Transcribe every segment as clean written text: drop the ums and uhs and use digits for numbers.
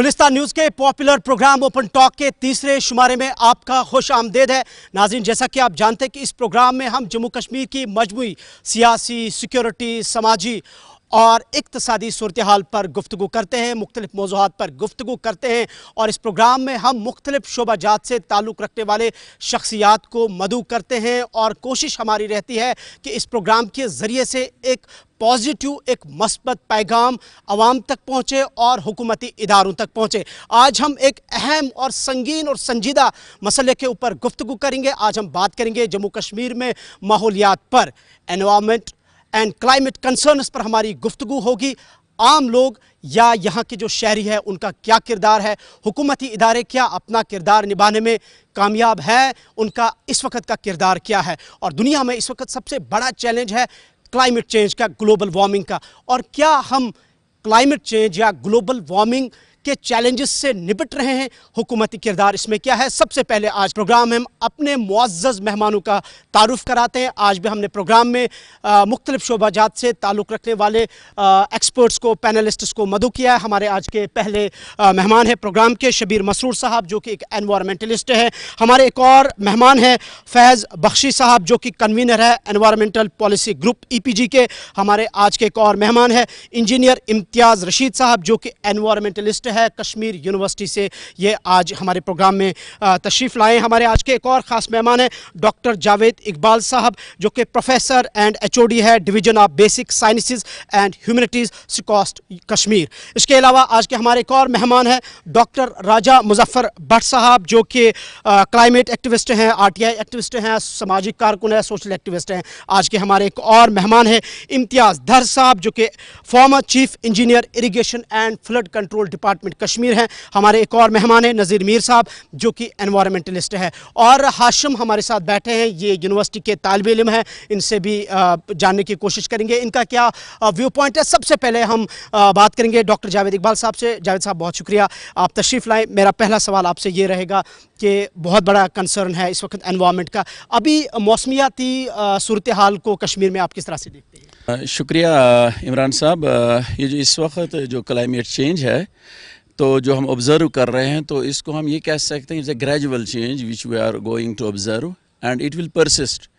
Gulistan news के popular programme open talk के तीसरे शुमारे में आपका खुश आमदेद है। नाज़रीन, जैसा कि आप जानते हैं कि इस प्रोग्राम में हम जम्मू कश्मीर की मजमूई सियासी, सिक्योरिटी, समाजी और इक्तसादी सूरत हाल पर गुफ्तगू करते हैं, मुख्तलिफ मौज़ूआत पर गुफ्तगू करते हैं और इस प्रोग्राम में हम मुख्तलिफ शोबाजात से ताल्लुक़ रखने वाले शख्सियात को मदऊ करते हैं और कोशिश हमारी रहती है कि इस प्रोग्राम के ज़रिए से एक पॉजिटिव, एक मस्बत पैगाम आवाम तक पहुँचे और हुकूमती इदारों तक पहुँचे। आज हम एक अहम और संगीन और संजीदा मसले के ऊपर गुफ्तगू करेंगे। आज हम बात करेंगे जम्मू कश्मीर में माहौलियात पर, एनवायरनमेंट एंड क्लाइमेट कंसर्न्स पर हमारी गुफ्तगू होगी। आम लोग या यहाँ के जो शहरी है उनका क्या किरदार है, हुकूमती इदारे क्या अपना किरदार निभाने में कामयाब हैं, उनका इस वक्त का किरदार क्या है और दुनिया में इस वक्त सबसे बड़ा चैलेंज है क्लाइमेट चेंज का, ग्लोबल वार्मिंग का, और क्या हम क्लाइमेट चेंज या ग्लोबल वार्मिंग के चैलेंजेस से निपट रहे हैं, हुकूमती किरदार इसमें क्या है। सबसे पहले आज प्रोग्राम में हम अपने मुअज़्ज़ज़ मेहमानों का तारुफ कराते हैं। आज भी हमने प्रोग्राम में मुख्तलिफ शोबाजात से ताल्लुक़ रखने वाले एक्सपर्ट्स को, पैनलिस्ट्स को मदऊ किया है। हमारे आज के पहले मेहमान हैं प्रोग्राम के शबीर मसरूर साहब, जो कि एक एनवायरमेंटलिस्ट हैं। हमारे एक और मेहमान हैं फैज़ बख्शी साहब, जो कि कन्वीनर है एनवायरमेंटल पॉलिसी ग्रुप EPG के। हमारे आज के एक और मेहमान हैं इंजीनियर इम्तियाज़ रशीद साहब, जो कि एनवायरमेंटलिस्ट है कश्मीर यूनिवर्सिटी से। ये आज हमारे प्रोग्राम में तशरीफ़ लाए। हमारे आज के एक और ख़ास मेहमान हैं डॉक्टर जावेद इकबाल साहब, जो कि प्रोफेसर एंड HOD है division of basic sciences and humanities SKUAST Kashmir. इसके अलावा आज के हमारे एक और मेहमान हैं डॉक्टर राजा मुजफ्फर भट्ट साहब, जो कि क्लाइमेट एक्टिविस्ट हैं, RTI एक्टिविस्ट हैं, सामाजिक कारकुन हैं, सोशल एक्टिविस्ट हैं। आज के हमारे एक और मेहमान हैं इम्तियाज़ धर साहब, जो कि former chief engineer irrigation and flood control department Kashmir हैं। हमारे एक और मेहमान हैं नज़ीर मीर साहब, जो कि एनवायरमेंटलिस्ट है, और हाशिम हमारे साथ बैठे हैं, ये यूनिवर्सिटी के तालिब इल्म हैं। इनसे भी जानने की कोशिश करेंगे इनका क्या व्यू पॉइंट है। सबसे पहले हम बात करेंगे डॉक्टर जावेद इकबाल साहब से। जावेद साहब, बहुत शुक्रिया आप तशरीफ़ लाएँ। मेरा पहला सवाल आपसे ये रहेगा कि बहुत बड़ा कंसर्न है इस वक्त एनवायरनमेंट का, अभी मौसमियाती सूरत हाल को कश्मीर में आप किस तरह से देखते हैं? शुक्रिया इमरान साहब। ये जो इस वक्त जो क्लाइमेट चेंज है तो जो हम ऑब्ज़र्व कर रहे हैं, तो इसको हम ये कह सकते हैं it's a gradual change which we are going to observe and it will persist.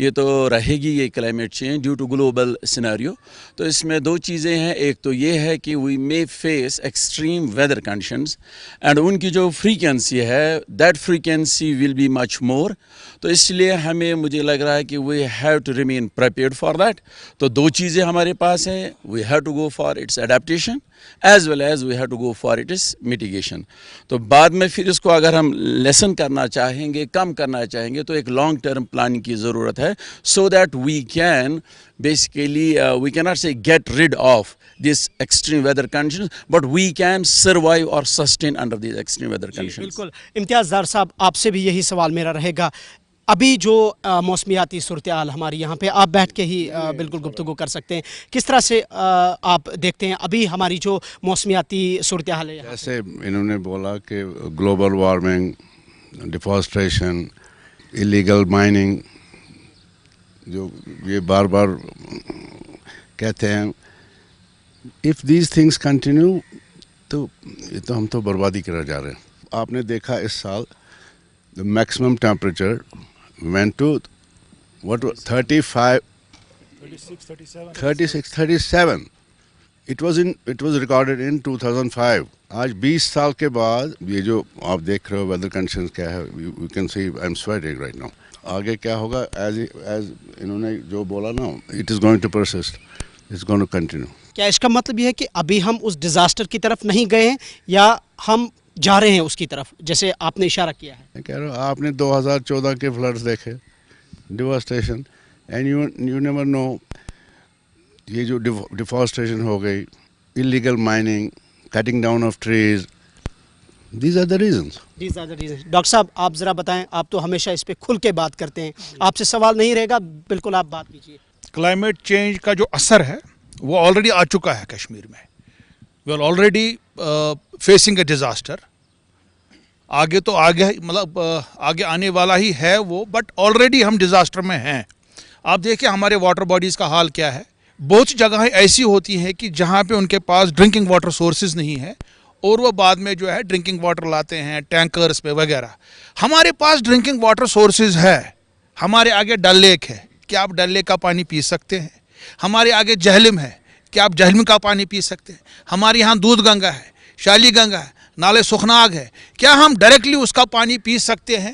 ये तो रहेगी ये climate change due to global scenario. तो इसमें दो चीज़ें हैं, एक तो ये है कि we may face extreme weather conditions and उनकी जो फ्रीक्वेंसी है that frequency will be much more. तो इसलिए हमें, मुझे लग रहा है कि we have to remain prepared for that. तो दो चीज़ें हमारे पास हैं, we have to go for its adaptation as well as we have to go for its mitigation। तो बाद में फिर इसको अगर हम लेसन करना चाहेंगे, कम करना चाहेंगे, तो एक लॉन्ग टर्म प्लानिंग की ज़रूरत है, so that we can basically we cannot say get rid of this extreme weather conditions, but we can survive or sustain under these extreme weather conditions। बिल्कुल। इम्तियाज़ दार साहब, आपसे भी यही सवाल मेरा रहेगा। अभी जो मौसमियाती सूरत हाल हमारी यहाँ पे आप बैठ के ही बिल्कुल गुफ्तगू कर सकते हैं, किस तरह से आप देखते हैं अभी हमारी जो मौसमियाती सूरत हाल है? जैसे इन्होंने बोला कि global warming, deforestation, illegal mining, जो ये बार बार कहते हैं, इफ़ दीज थिंग्स कंटिन्यू तो ये तो हम तो बर्बादी कर जा रहे हैं। आपने देखा इस साल the maximum temperature went to what 36, 37 it was recorded in 2005। आज 20 साल के बाद ये जो आप देख रहे हो वेदर कंडीशंस क्या है, you can see I'm sweating right now। आगे क्या होगा, as इन्होंने जो बोला ना, it is going to persist, it's going to continue। क्या इसका मतलब ये है कि अभी हम उस डिज़ास्टर की तरफ नहीं गए हैं या हम जा रहे हैं उसकी तरफ, जैसे आपने इशारा किया है? मैं कह रहा हूँ, आपने 2014 के फ्लड्स देखे, devastation, and you never know, ये जो डिफॉरेस्टेशन हो गई, illegal mining, cutting down of trees, these are the reasons. Doctor साहब, आप ज़रा बताएं, आप तो हमेशा इस पे खुल के बात करते हैं, आपसे सवाल नहीं रहेगा, बिल्कुल आप बात कीजिए। क्लाइमेट चेंज का जो असर है वो ऑलरेडी आ चुका है कश्मीर में। We are already facing a disaster. आगे तो आगे मतलब आगे आने वाला ही है वो, बट ऑलरेडी हम डिज़ास्टर में हैं। आप देखिए हमारे वाटर बॉडीज़ का हाल क्या है। बहुत सी जगहें ऐसी होती हैं कि जहाँ पे उनके पास ड्रिंकिंग वाटर सोर्सेज नहीं है اور وہ بعد میں جو ہے ڈرنکنگ واٹر لاتے ہیں ٹینکرز پہ وغیرہ. ہمارے پاس ڈرنکنگ واٹر سورسز ہے. ہمارے آگے ڈل لیک ہے, کیا آپ ڈل لیک کا پانی پی سکتے ہیں؟ ہمارے آگے جہلم ہے, کیا آپ جہلم کا پانی پی سکتے ہیں؟ ہمارے یہاں دودھ گنگا ہے, شالی گنگا ہے, نالے سکھناگ ہے, کیا ہم ڈائریکٹلی اس کا پانی پی سکتے ہیں؟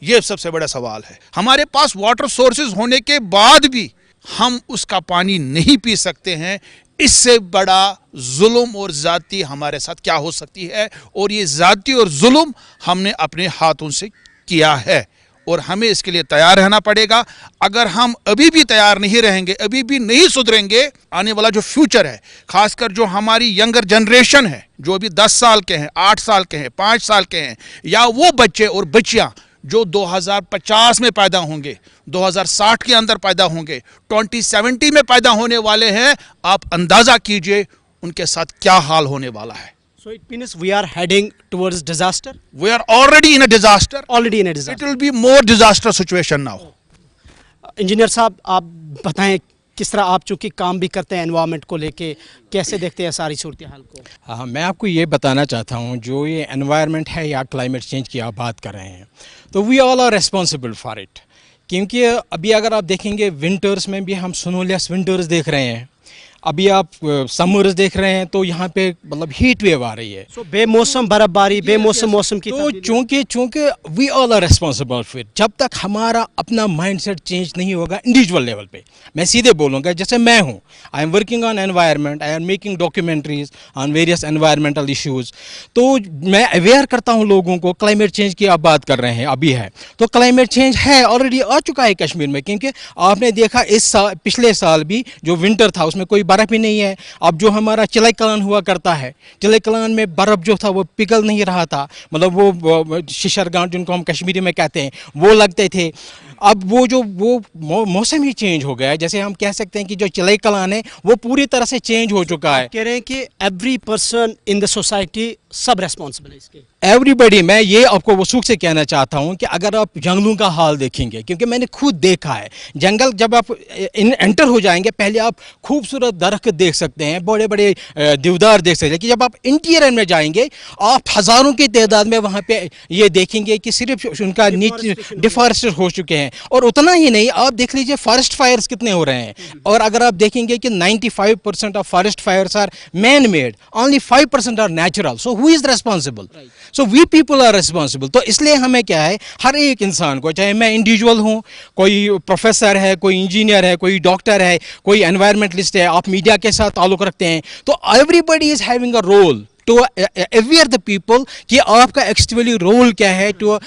یہ سب سے بڑا سوال ہے. ہمارے پاس واٹر سورسز ہونے کے بعد بھی ہم اس کا پانی نہیں پی سکتے ہیں. اس سے بڑا ظلم اور ذاتی ہمارے ساتھ کیا ہو سکتی ہے؟ اور یہ ذاتی اور ظلم ہم نے اپنے ہاتھوں سے کیا ہے, اور ہمیں اس کے لیے تیار رہنا پڑے گا. اگر ہم ابھی بھی تیار نہیں رہیں گے, ابھی بھی نہیں سدھریں گے, آنے والا جو فیوچر ہے, خاص کر جو ہماری ینگر جنریشن ہے, جو ابھی 10 سال کے ہیں, 8 سال کے ہیں, 5 سال کے ہیں, یا وہ بچے اور بچیاں جو 2050 میں پیدا ہوں گے, 2060 کے اندر پیدا ہوں گے, 2070 میں پیدا ہونے والے ہیں, آپ اندازہ کیجئے ان کے ساتھ کیا حال ہونے والا ہے. So it means we are heading towards disaster? We are already in a disaster. Already in a It disaster. will be more disaster situation now. Engineer صاحب آپ بتائیں کس طرح آپ چونکہ کام بھی کرتے ہیں انوائرمنٹ کو لے کے, کیسے دیکھتے ہیں ساری صورتحال کو؟ ہاں, میں آپ کو یہ بتانا چاہتا ہوں, جو یہ انوائرمنٹ ہے یا کلائمیٹ چینج کی آپ بات کر رہے ہیں, تو وی آل آر ریسپانسبل فار اٹ. کیونکہ ابھی اگر آپ دیکھیں گے ونٹرز میں بھی ہم سنولیس ونٹرز دیکھ رہے ہیں, ابھی آپ سمرز دیکھ رہے ہیں تو یہاں پہ مطلب ہیٹ ویو آ رہی ہے. سو بے موسم برف باری, بے موسم موسم کی تو چونکہ وی آل آر ریسپانسبل فار, جب تک ہمارا اپنا مائنڈ سیٹ چینج نہیں ہوگا انڈیویجول لیول پہ, میں سیدھے بولوں گا, جیسے میں ہوں, I am working on environment, I am making documentaries on various environmental issues, تو میں اویئر کرتا ہوں لوگوں کو. کلائمیٹ چینج کی آپ بات کر رہے ہیں, ابھی ہے تو کلائمیٹ چینج ہے, آلریڈی آ چکا ہے کشمیر میں. کیونکہ آپ نے دیکھا اس سال, پچھلے سال بھی جو ونٹر تھا اس میں کوئی برف ہی نہیں ہے. اب جو ہمارا چلے کلان ہوا کرتا ہے, چلے کلان میں برف جو تھا وہ پگھل نہیں رہا تھا, مطلب وہ ششر گانٹ جن کو ہم کشمیری میں کہتے ہیں وہ لگتے تھے. اب وہ موسم ہی چینج ہو گیا ہے. جیسے ہم کہہ سکتے ہیں کہ جو چلے کلان ہے وہ پوری طرح سے چینج ہو چکا ہے. کہہ رہے ہیں کہ every person in the society sub responsible ہے اس کے. ایوری بڈی, میں یہ آپ کو وثوق سے کہنا چاہتا ہوں کہ اگر آپ جنگلوں کا حال دیکھیں گے, کیونکہ میں نے خود دیکھا ہے جنگل, جب آپ انٹر ہو جائیں گے پہلے آپ خوبصورت درخت دیکھ سکتے ہیں, بڑے بڑے دیودار دیکھ سکتے ہیں, لیکن جب آپ انٹیریئر میں جائیں گے آپ ہزاروں کی تعداد میں وہاں پہ یہ دیکھیں گے کہ صرف ان کا نیچے ڈیفارسٹ ہو چکے ہیں. اور اتنا ہی نہیں, آپ دیکھ لیجئے فارسٹ فائرز کتنے ہو رہے ہیں, اور اگر آپ دیکھیں گے کہ 95% of forest fires are man made, only 5% are natural. So who is responsible? So we people are responsible. تو اس لیے ہمیں کیا ہے, ہر ایک انسان کو, چاہے میں انڈیویجول ہوں, کوئی پروفیسر ہے, کوئی انجینئر ہے, کوئی ڈاکٹر ہے, کوئی انوائرمنٹلسٹ ہے, آپ میڈیا کے ساتھ تعلق رکھتے ہیں, تو everybody is having a role to aware the people کہ آپ کا ایکچولی رول کیا ہے ٹو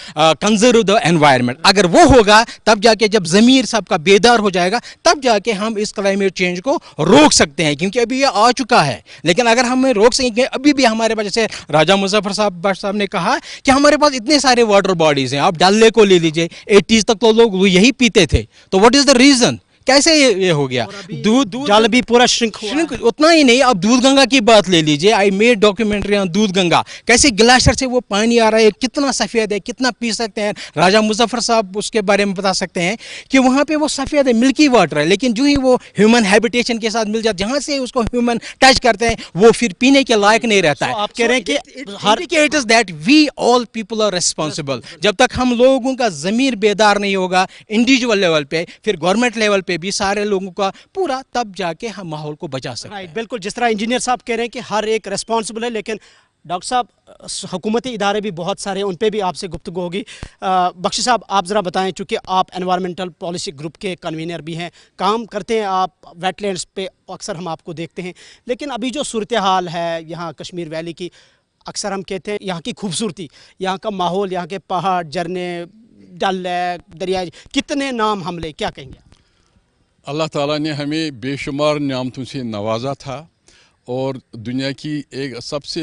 کنزرو دا انوائرمنٹ. اگر وہ ہوگا تب جا کے, جب ضمیر سب کا بیدار ہو جائے گا, تب جا کے ہم اس کلائمیٹ چینج کو روک سکتے ہیں. کیونکہ ابھی یہ آ چکا ہے, لیکن اگر ہمیں روک سکیں گے, ابھی بھی ہمارے پاس, جیسے راجہ مظفر صاحب نے کہا کہ ہمارے پاس اتنے سارے واٹر باڈیز ہیں. آپ ڈل لیک کو لے لیجیے, 80s تک تو لوگ یہی پیتے تھے, تو واٹ از دا ریزن, کیسے یہ ہو گیا؟ دودھ جل بھی پورا شرنک اتنا ہی نہیں, آپ دودھ گنگا کی بات لے لیجئے. آئی میڈ ڈاکیومنٹری آن دودھ گنگا, کیسے گلیشر سے وہ پانی آ رہا ہے, کتنا سفید ہے, کتنا پی سکتے ہیں. راجہ مظفر صاحب اس کے بارے میں بتا سکتے ہیں کہ وہاں پہ وہ سفید ہے, ملکی واٹر ہے, لیکن جو ہی وہ ہیومن ہیبیٹیشن کے ساتھ مل جاتا, جہاں سے اس کو ہیومن ٹچ کرتے ہیں, وہ پھر پینے کے لائق نہیں رہتا ہے. آپ کہہ رہے ہیں کہ indicators that we all people are responsible. جب تک ہم لوگوں کا ضمیر بیدار نہیں ہوگا انڈیویجول لیول پہ, پھر گورنمنٹ لیول پہ بھی سارے لوگوں کا پورا, تب جا کے ہم ماحول کو بچا سکتے ہیں. بالکل, جس طرح انجینئر صاحب کہہ رہے ہیں کہ ہر ایک ریسپانسبل ہے, لیکن ڈاکٹر صاحب حکومتی ادارے بھی بہت سارے ہیں, ان پہ بھی آپ سے گفتگو ہوگی. بخشی صاحب آپ ذرا بتائیں, چونکہ آپ انوائرمنٹل پالیسی گروپ کے کنوینر بھی ہیں, کام کرتے ہیں آپ ویٹ لینڈس پہ, اکثر ہم آپ کو دیکھتے ہیں, لیکن ابھی جو صورتحال ہے یہاں کشمیر ویلی کی, اکثر ہم کہتے ہیں یہاں کی خوبصورتی, یہاں کا ماحول, یہاں کے پہاڑ, جھرنے, ڈل لیک, دریا, کتنے نام ہم لے, کیا کہیں گے؟ اللہ تعالیٰ نے ہمیں بے شمار نعمتوں سے نوازا تھا, اور دنیا کی ایک سب سے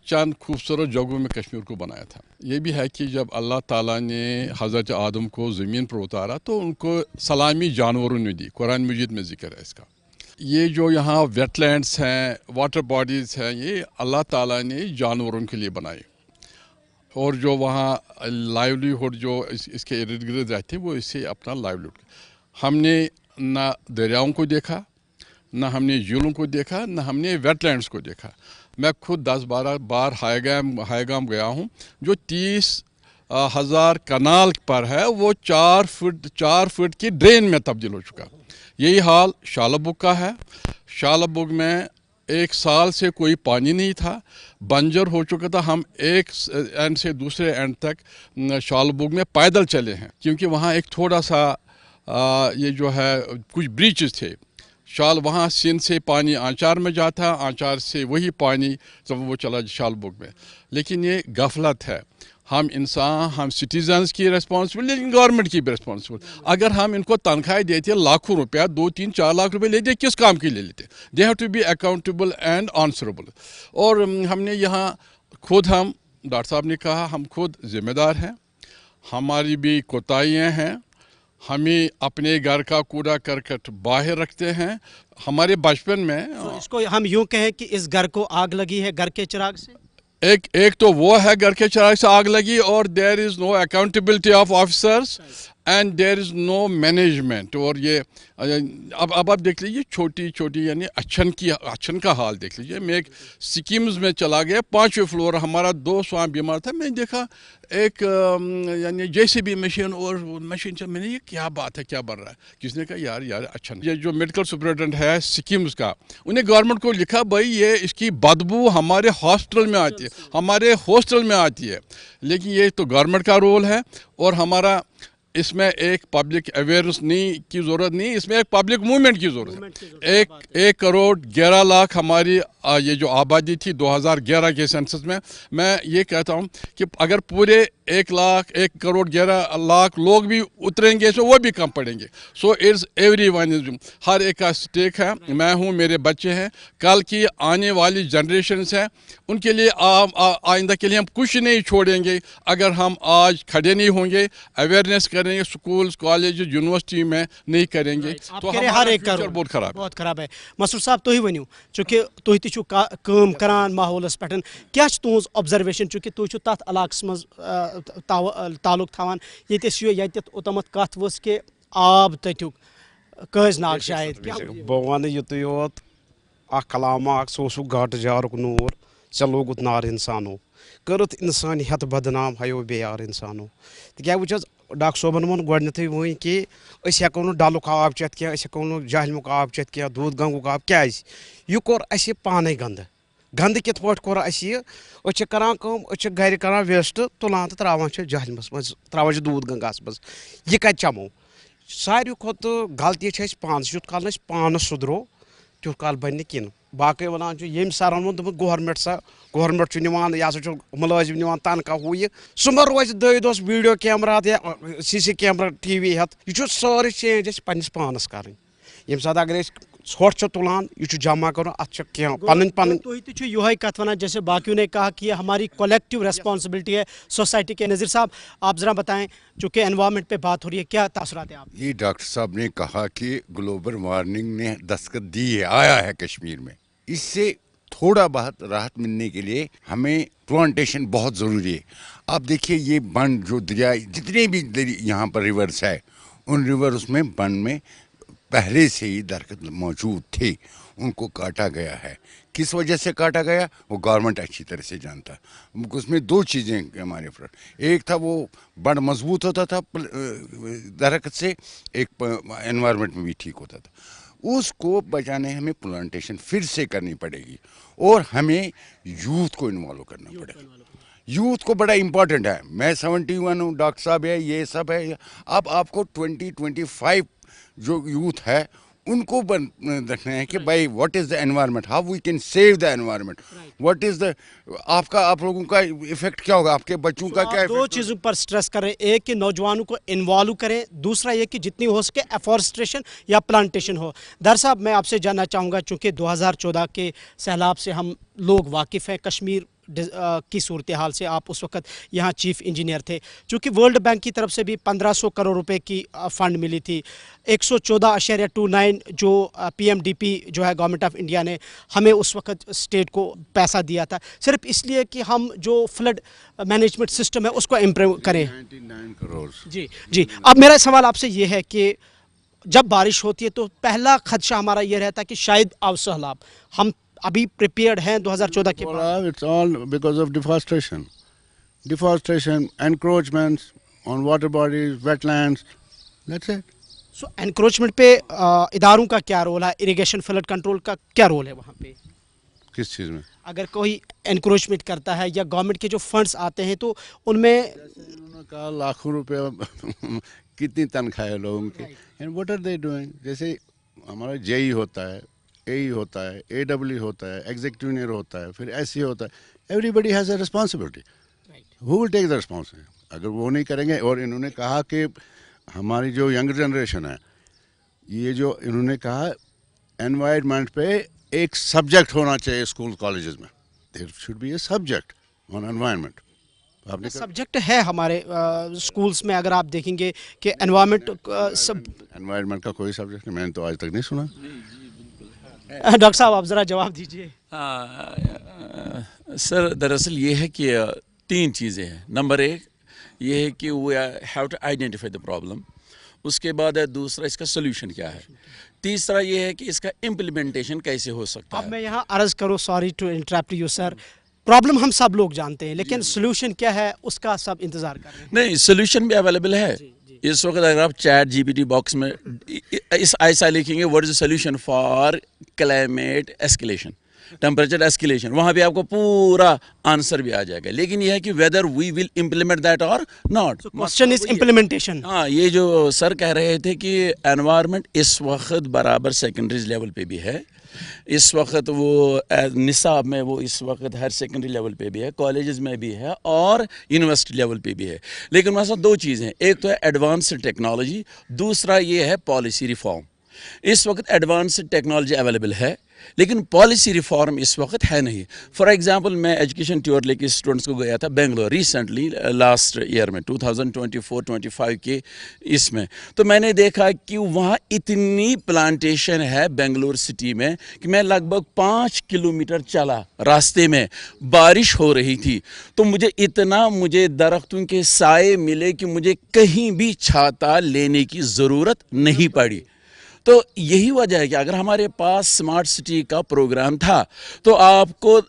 چند خوبصورت جگہوں میں کشمیر کو بنایا تھا. یہ بھی ہے کہ جب اللہ تعالیٰ نے حضرت آدم کو زمین پر اتارا تو ان کو سلامی جانوروں نے دی. قرآن مجید میں ذکر ہے اس کا. یہ جو یہاں ویٹ لینڈس ہیں, واٹر باڈیز ہیں, یہ اللہ تعالیٰ نے جانوروں کے لیے بنائے, اور جو وہاں لائیولیہوڈ جو اس کے ارد گرد رہتے ہیں وہ اس سے اپنا لائیولیہوڈ. ہم نے نہ دریاؤں کو دیکھا, نہ ہم نے جھیلوں کو دیکھا, نہ ہم نے ویٹ لینڈس کو دیکھا. मैं खुद 10-12 बार हाईगाम गया हूँ, जो 30,000 कनाल पर है वो 4 फुट की ड्रेन में तब्दील हो चुका। यही हाल शालाबुग का है। शालाबुग में 1 साल से कोई पानी नहीं था, बंजर हो चुका था। हम एक एंड से दूसरे एंड तक शालाबुग में पैदल चले हैं, क्योंकि वहाँ एक थोड़ा सा ये जो है कुछ ब्रीचेस थे। वहाँ सिंध से पानी आंचार में जाता, आंचार से वही पानी जब वो चला शालाबुग में। लेकिन ये गफलत है। हम इंसान, हम सिटीजन्स की रिस्पॉन्सिबल, लेकिन गवर्नमेंट की भी रिस्पॉन्सिबल। अगर हम इनको तनख्वाहें देते लाखों रुपया, 2-3-4 लाख रुपए लेते, किस काम के लिए लेते? They have to be accountable and answerable. और हमने यहाँ खुद, हम डॉक्टर साहब ने कहा, हम खुद जिम्मेदार हैं, हमारी भी कोताहियाँ हैं। हमें अपने घर का कूड़ा करकट बाहर रखते हैं। हमारे बचपन में तो इसको हम यूं कहें कि इस घर को आग लगी है घर के चिराग से। एक तो वो है घर के चिराग से आग लगी, और there is no accountability of officers and there is no management. और ये अब आप देख लीजिए, छोटी छोटी यानी अच्छन का हाल देख लीजिए। मैं एक सिक्किम्स में चला गया, 5वें फ्लोर, हमारा दोस्त वहाँ बीमार था। मैंने देखा एक यानी JCB मशीन, और मशीन से मैंने, ये क्या बात है, क्या बन रहा है? किसने कहा यार अच्छा। ये जो मेडिकल सुपरिटेंडेंट है सिक्किम्स का, उन्हें गवर्नमेंट को लिखा, भाई ये इसकी बदबू हमारे हॉस्टल में आती है, हमारे हॉस्टल में आती है। लेकिन ये तो गवर्नमेंट का रोल है, और हमारा इसमें एक पब्लिक अवेयरनेस की ज़रूरत नहीं, इसमें एक पब्लिक मूवमेंट की ज़रूरत है। 1 करोड़ 11 लाख हमारी ये जो आबादी थी 2011 के सेंसस में, मैं ये कहता हूँ कि अगर पूरे 1 करोड़ 11 लाख लोग भी उतरेंगे तो वो भी कम पड़ेंगे। सो इट्स एवरीवन इज, हर एक का स्टेक है। मैं हूँ, मेरे बच्चे हैं, कल की आने वाली जनरेशन्स हैं, उनके लिए आइंदा के लिए हम कुछ नहीं छोड़ेंगे अगर हम आज खड़े नहीं होंगे, अवेयरनेस करेंगे, स्कूल्स, कॉलेज, यूनिवर्सिटी में नहीं करेंगे तो हर एक फ्यूचर बहुत खराब है। मसूद साहब, तुही वनियो, चूंकि तुही ती छु काम करान माहौलस पे, क्या तुज ऑब्जर्वेशन, चूंकि तुह छु तथ इलाकस मज ताल्लुक थवान, ये ओतमत कथ वस कि आब तत्युक कज नाग शायद बह वन युत योत कलाम सह घाट जारुक नूर ऐ लोगुत नार इंसानो करत इंसान हत बदनाम हयो बेयार इंसानो। तो क्या वह डॉक्टर सोबन वोन गोडनथै वही कि हेको न डलुक आब चेत क्या, हेको न जहलमुक आब चेत क्या, दूध गंगुक आब, क्या यह कोर अस पाने गंद कित पे कोर अस करान गर करान वेस्ट तुलान तो त्रावान जहलमस मज, त्रावान दूध गंगास मज, यह कत चमो। सारे खुद गलती पानस, युत काल पानस सुधरो तुत काल बन कह बाकी वन ये सरन वो गवर्नमेंट गवर्नमेंट निवान यह मुलाजिम निवान तनख्वाह हूँ यह सह मा रोज दोस वीडियो कैमरा या CC कैमरा TV हथ, यह सारे चेंज पन्नस पानस कर ये सात अगर ोट तुलान यह जमा कर यही कथ वन जैसे बाकियों ने कहा कि ये हमारी कलेक्टिव रेस्पॉन्सिबिलिटी है सोसाइटी के। नज़ीर साहब, आप ज़रा बताएं, चूँकि एनवायरनमेंट पे बात हो रही है, क्या तासुरात है आप? ये डॉक्टर साहब ने कहा कि ग्लोबल वार्मिंग ने दस्तखत दी है, आया है कश्मीर में। इससे थोड़ा बहुत राहत मिलने के लिए हमें प्लांटेशन बहुत ज़रूरी है। आप देखिए ये बंद जो दरिया, जितने भी यहाँ पर रिवर्स है, उन रिवर्स में बंद में पहले से ही दरख्त मौजूद थे, उनको काटा गया है। किस वजह से काटा गया वो गवर्नमेंट अच्छी तरह से जानता। उसमें 2 चीज़ें हमारे फ्रंट, एक था वो बड़ मजबूत होता था दरख्त से, एक एनवायरनमेंट में भी ठीक होता था। उसको बचाने हमें प्लांटेशन फिर से करनी पड़ेगी, और हमें यूथ को इन्वॉल्व करना पड़ेगा। यूथ को बड़ा इम्पोर्टेंट है। मैं 71 हूँ, डॉक्टर साहब है, ये सब है। अब आपको 20-25 जो यूथ है उनको देखना है कि भाई what is the environment, how we can save the environment, what is the आप लोगों का इफेक्ट क्या होगा, आपके बच्चों का क्या। 2 चीज़ों पर स्ट्रेस कर रहे हैं, एक कि नौजवानों को इन्वॉल्व करें, दूसरा ये कि जितनी हो सके एफॉरेस्ट्रेशन या प्लांटेशन हो। दर साहब, मैं आपसे जानना चाहूँगा, चूँकि 2014 के सैलाब से हम लोग वाकिफ़ हैं, कश्मीर की सूरत हाल से आप उस वक्त यहाँ चीफ इंजीनियर थे, चूँकि वर्ल्ड बैंक की तरफ से भी 1500 करोड़ रुपए की फ़ंड मिली थी, 114.29 जो PMDP जो है गवर्नमेंट ऑफ इंडिया ने हमें उस वक्त स्टेट को पैसा दिया था, सिर्फ इसलिए कि हम जो फ्लड मैनेजमेंट सिस्टम है उसको इम्प्रूव करें। 99 करोड़। जी। अब मेरा सवाल आपसे ये है कि जब बारिश होती है तो पहला खदशा हमारा ये रहता है कि शायद अब सैलाब, हम अभी प्रिपेयर्ड हैं 2014 के बाद? It's all because of deforestation. Deforestation, encroachments on water bodies, wetlands. That's it. So encroachment पे इदारों का क्या रोल है, इरिगेशन फ्लड कंट्रोल का क्या रोल है वहाँ पे? किस चीज़ में? अगर कोई एनक्रोचमेंट करता है या गवर्नमेंट के जो फंड्स आते हैं तो उनमें उन्होंने कहा लाखों रुपए कितनी तनख्वाह है लोगों की, and what are they doing? जैसे हमारा जेई होता है, एई होता है, एडब्ल्यू होता है, एग्जीक्यूटिव इंजीनियर होता है, फिर एससी होता है, everybody has a responsibility. Who will take the responsibility? अगर वो नहीं करेंगे, और इन्होंने कहा कि हमारी जो यंगर जनरेशन है, ये जो इन्होंने कहा एनवायरनमेंट पे एक सब्जेक्ट होना चाहिए स्कूल कॉलेजेस में. There should be a subject on environment. आपने सब्जेक्ट है हमारे स्कूल्स में, अगर आप देखेंगे कि एनवायरनमेंट सब. एनवायरनमेंट का कोई सब्जेक्ट नहीं, मैंने तो आज तक नहीं सुना. डॉक्टर साहब आप ज़रा जवाब दीजिए. सर दरअसल ये है कि 3 चीज़ें हैं. नंबर 1 ये है कि we have to identify the problem. उसके बाद है दूसरा इसका सोल्यूशन क्या है. तीसरा ये है कि इसका इम्प्लीमेंटेशन कैसे हो सकता अब है. मैं यहाँ अर्ज करूँ, sorry to interrupt you sir, problem हम सब लोग जानते हैं लेकिन सोल्यूशन क्या है उसका सब इंतजार कर रहे हैं. नहीं, सोल्यूशन भी अवेलेबल है. इस वक्त अगर आप चैट जीपीटी बॉक्स में इस ऐसा लिखेंगे what is the solution for climate escalation, temperature escalation, वहाँ पे आपको पूरा आंसर भी आ जाएगा. लेकिन यह है कि whether we will implement that और नॉट. Question is implementation. हाँ, ये जो सर कह रहे थे कि एनवायरनमेंट इस वक्त बराबर सेकेंडरी लेवल पे भी है. इस वक्त वो निसाब में वो इस वक्त हर सेकेंडरी लेवल पे भी है, कॉलेजेस में भी है और यूनिवर्सिटी लेवल पे भी है. लेकिन वहाँ 2 चीज़ें हैं. एक तो है एडवांस्ड टेक्नोलॉजी, दूसरा ये है पॉलिसी रिफॉर्म. इस वक्त एडवांस्ड टेक्नोलॉजी अवेलेबल है लेकिन पॉलिसी रिफॉर्म इस वक्त है नहीं. फॉर एग्जांपल मैं एजुकेशन टूर लेके स्टूडेंट्स को गया था बेंगलोर रिसेंटली लास्ट ईयर में 2024-25 के इसमें, तो मैंने देखा कि वहाँ इतनी प्लांटेशन है बेंगलोर सिटी में कि मैं लगभग 5 किलोमीटर चला, रास्ते में बारिश हो रही थी तो मुझे दरख्तों के साए मिले कि मुझे कहीं भी छाता लेने की ज़रूरत नहीं पड़ी. तो यही वजह है कि अगर हमारे पास स्मार्ट सिटी का प्रोग्राम था तो आपको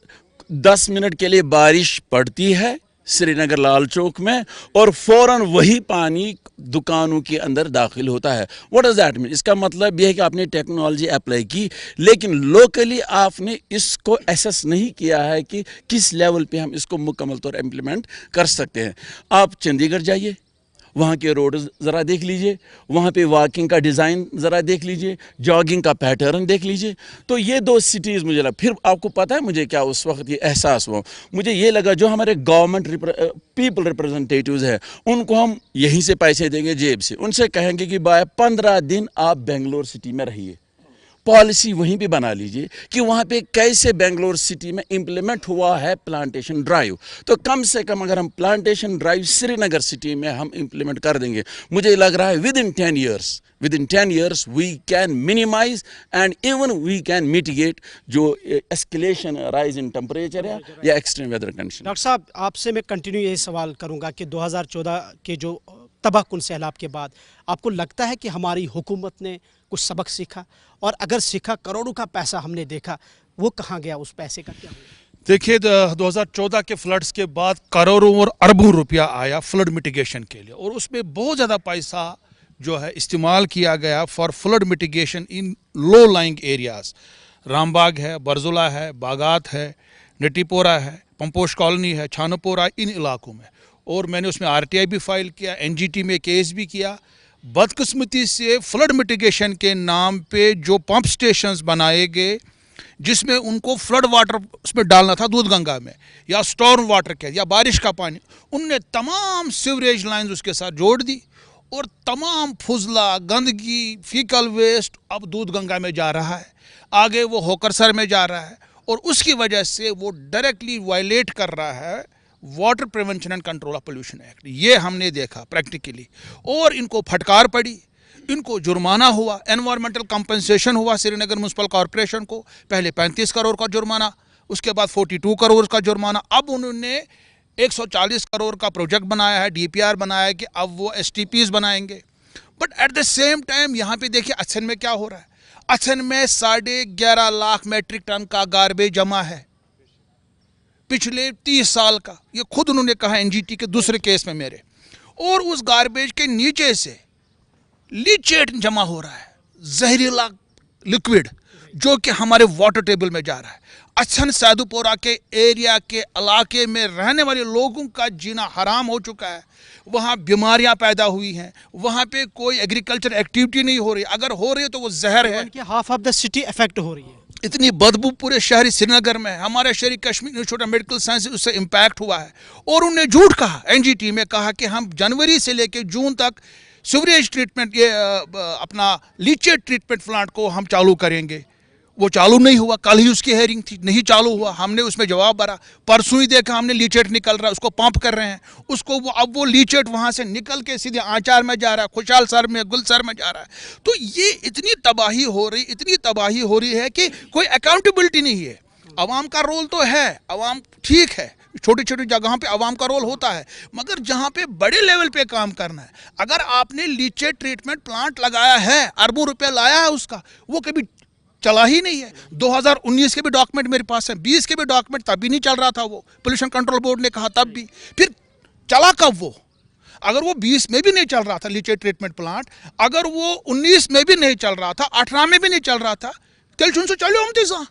10 मिनट के लिए बारिश पड़ती है श्रीनगर लाल चौक में और फ़ौरन वही पानी दुकानों के अंदर दाखिल होता है. What does that mean? इसका मतलब यह है कि आपने टेक्नोलॉजी अप्लाई की लेकिन लोकली आपने इसको एसेस नहीं किया है कि किस लेवल पे हम इसको मुकम्मल तौर इम्प्लीमेंट कर सकते हैं. आप चंडीगढ़ जाइए, वहाँ के रोड ज़रा देख लीजिए, वहाँ पे वॉकिंग का डिज़ाइन ज़रा देख लीजिए, जॉगिंग का पैटर्न देख लीजिए. तो ये 2 सिटीज़ मुझे लगा. फिर आपको पता है मुझे क्या उस वक्त ये एहसास हुआ? मुझे ये लगा जो हमारे गवर्नमेंट पीपल रिप्रेजेंटेटिव्स हैं उनको हम यहीं से पैसे देंगे जेब से, उनसे कहेंगे कि भाई 15 दिन आप बेंगलोर सिटी में रहिए, पॉलिसी वहीं पे बना लीजिए कि वहाँ पे कैसे बेंगलोर सिटी में इम्प्लीमेंट हुआ है प्लांटेशन ड्राइव. तो कम से कम अगर हम प्लांटेशन ड्राइव श्रीनगर सिटी में हम इम्प्लीमेंट कर देंगे, मुझे लग रहा है with in 10 years we can minimize and even we can mitigate जो escalation rise in temperature है या extreme weather condition. डॉक्टर साहब आपसे मैं कंटिन्यू यही सवाल करूंगा कि 2014 के जो तबाहकुन सैलाब के बाद आपको लगता है कि हमारी हुकूमत ने कुछ सबक सीखा, और अगर सीखा करोड़ों का पैसा हमने देखा वो कहाँ गया, उस पैसे का क्या हुआ? देखिए 2014 के फ्लड्स के बाद करोड़ों और अरबों रुपया आया फ्लड मिटिगेशन के लिए और उसमें बहुत ज़्यादा पैसा जो है इस्तेमाल किया गया for flood mitigation in low lying areas. Rambagh है, बरजुला है, बागात है, नटीपोरा है, पंपोश कॉलोनी है, छानोपोरा, इन इलाकों में. और मैंने उसमें RTI भी फाइल किया, NGT में केस भी किया. बदकिस्मती से फ्लड मिटिगेशन के नाम पे जो पंप स्टेशंस बनाए गए जिसमें उनको फ्लड वाटर उसमें डालना था दूध गंगा में या स्टॉर्म वाटर के या बारिश का पानी, उनने तमाम सीवरेज लाइंस उसके साथ जोड़ दी और तमाम फुजला गंदगी फीकल वेस्ट अब दूध गंगा में जा रहा है, आगे वो होकरसर में जा रहा है और उसकी वजह से वो डायरेक्टली वायलेट कर रहा है water prevention and control of pollution act. ये हमने देखा प्रैक्टिकली और इनको फटकार पड़ी, इनको जुर्माना हुआ, एनवायरमेंटल कंपनसेशन हुआ श्रीनगर म्यूनसिपल कॉरपोरेशन को. पहले 35 करोड़ का जुर्माना, उसके बाद 42 करोड़ का जुर्माना. अब उन्होंने 140 करोड़ का प्रोजेक्ट बनाया है, DPR बनाया है कि अब वो STPs बनाएंगे. But at the same time यहाँ पे देखिए अच्छन में क्या हो रहा है. अथन में 11.5 लाख मेट्रिक टन का गार्बेज जमा है पिछले 30 साल का, ये खुद उन्होंने कहा एनजीटी के दूसरे केस में मेरे। और उस गार्बेज के नीचे से लीचेट जमा हो रहा है, जहरीला लिक्विड, जो कि हमारे वाटर टेबल में जा रहा है। अछन सैदुपोरा के एरिया के इलाके में रहने वाले लोगों का जीना हराम हो चुका है। वहाँ बीमारियाँ पैदा हुई हैं, वहाँ पे कोई एग्रीकल्चर एक्टिविटी नहीं हो रही, अगर हो रही है तो वो जहर है। Half of the city affect हो रही है। इतनी बदबू पूरे शहरी श्रीनगर में, हमारे शहरी Kashmir institute of medical science उससे इम्पैक्ट हुआ है। और उन्होंने झूठ कहा, एनजीटी में कहा कि हम जनवरी से लेकर जून तक सीवरेज ट्रीटमेंट, ये अपना लीचेट ट्रीटमेंट प्लांट को हम चालू करेंगे। वो चालू नहीं हुआ, कल ही उसकी हेयरिंग थी, नहीं चालू हुआ। हमने उसमें जवाब भरा, परसों ही देखा हमने लीचेट निकल रहा है, उसको पंप कर रहे हैं उसको, अब वो लीचेट वहाँ से निकल के सीधे आचार में जा रहा है, खुशहाल सर में, गुलसर में जा रहा है। तो ये इतनी तबाही हो रही है कि कोई अकाउंटेबिलिटी नहीं है। अवाम का रोल तो है, अवाम ठीक है, छोटी छोटी जगहों पे अवाम का रोल होता है, मगर जहाँ पे बड़े लेवल पे काम करना है, अगर आपने लीचेट ट्रीटमेंट प्लांट लगाया है, अरबों रुपया लाया है उसका, वो कभी चला ही नहीं है। 2019 के भी डॉक्यूमेंट मेरे पास है, 20 के भी डॉक्यूमेंट, तब भी नहीं चल रहा था वो, पोल्यूशन कंट्रोल बोर्ड ने कहा तब भी। फिर चला कब वो? अगर वो 20 में भी नहीं चल रहा था लीचेट ट्रीटमेंट प्लांट, अगर वो 19 में भी नहीं चल रहा था, 18 में भी नहीं चल रहा था, तेल से चलो हम तीसा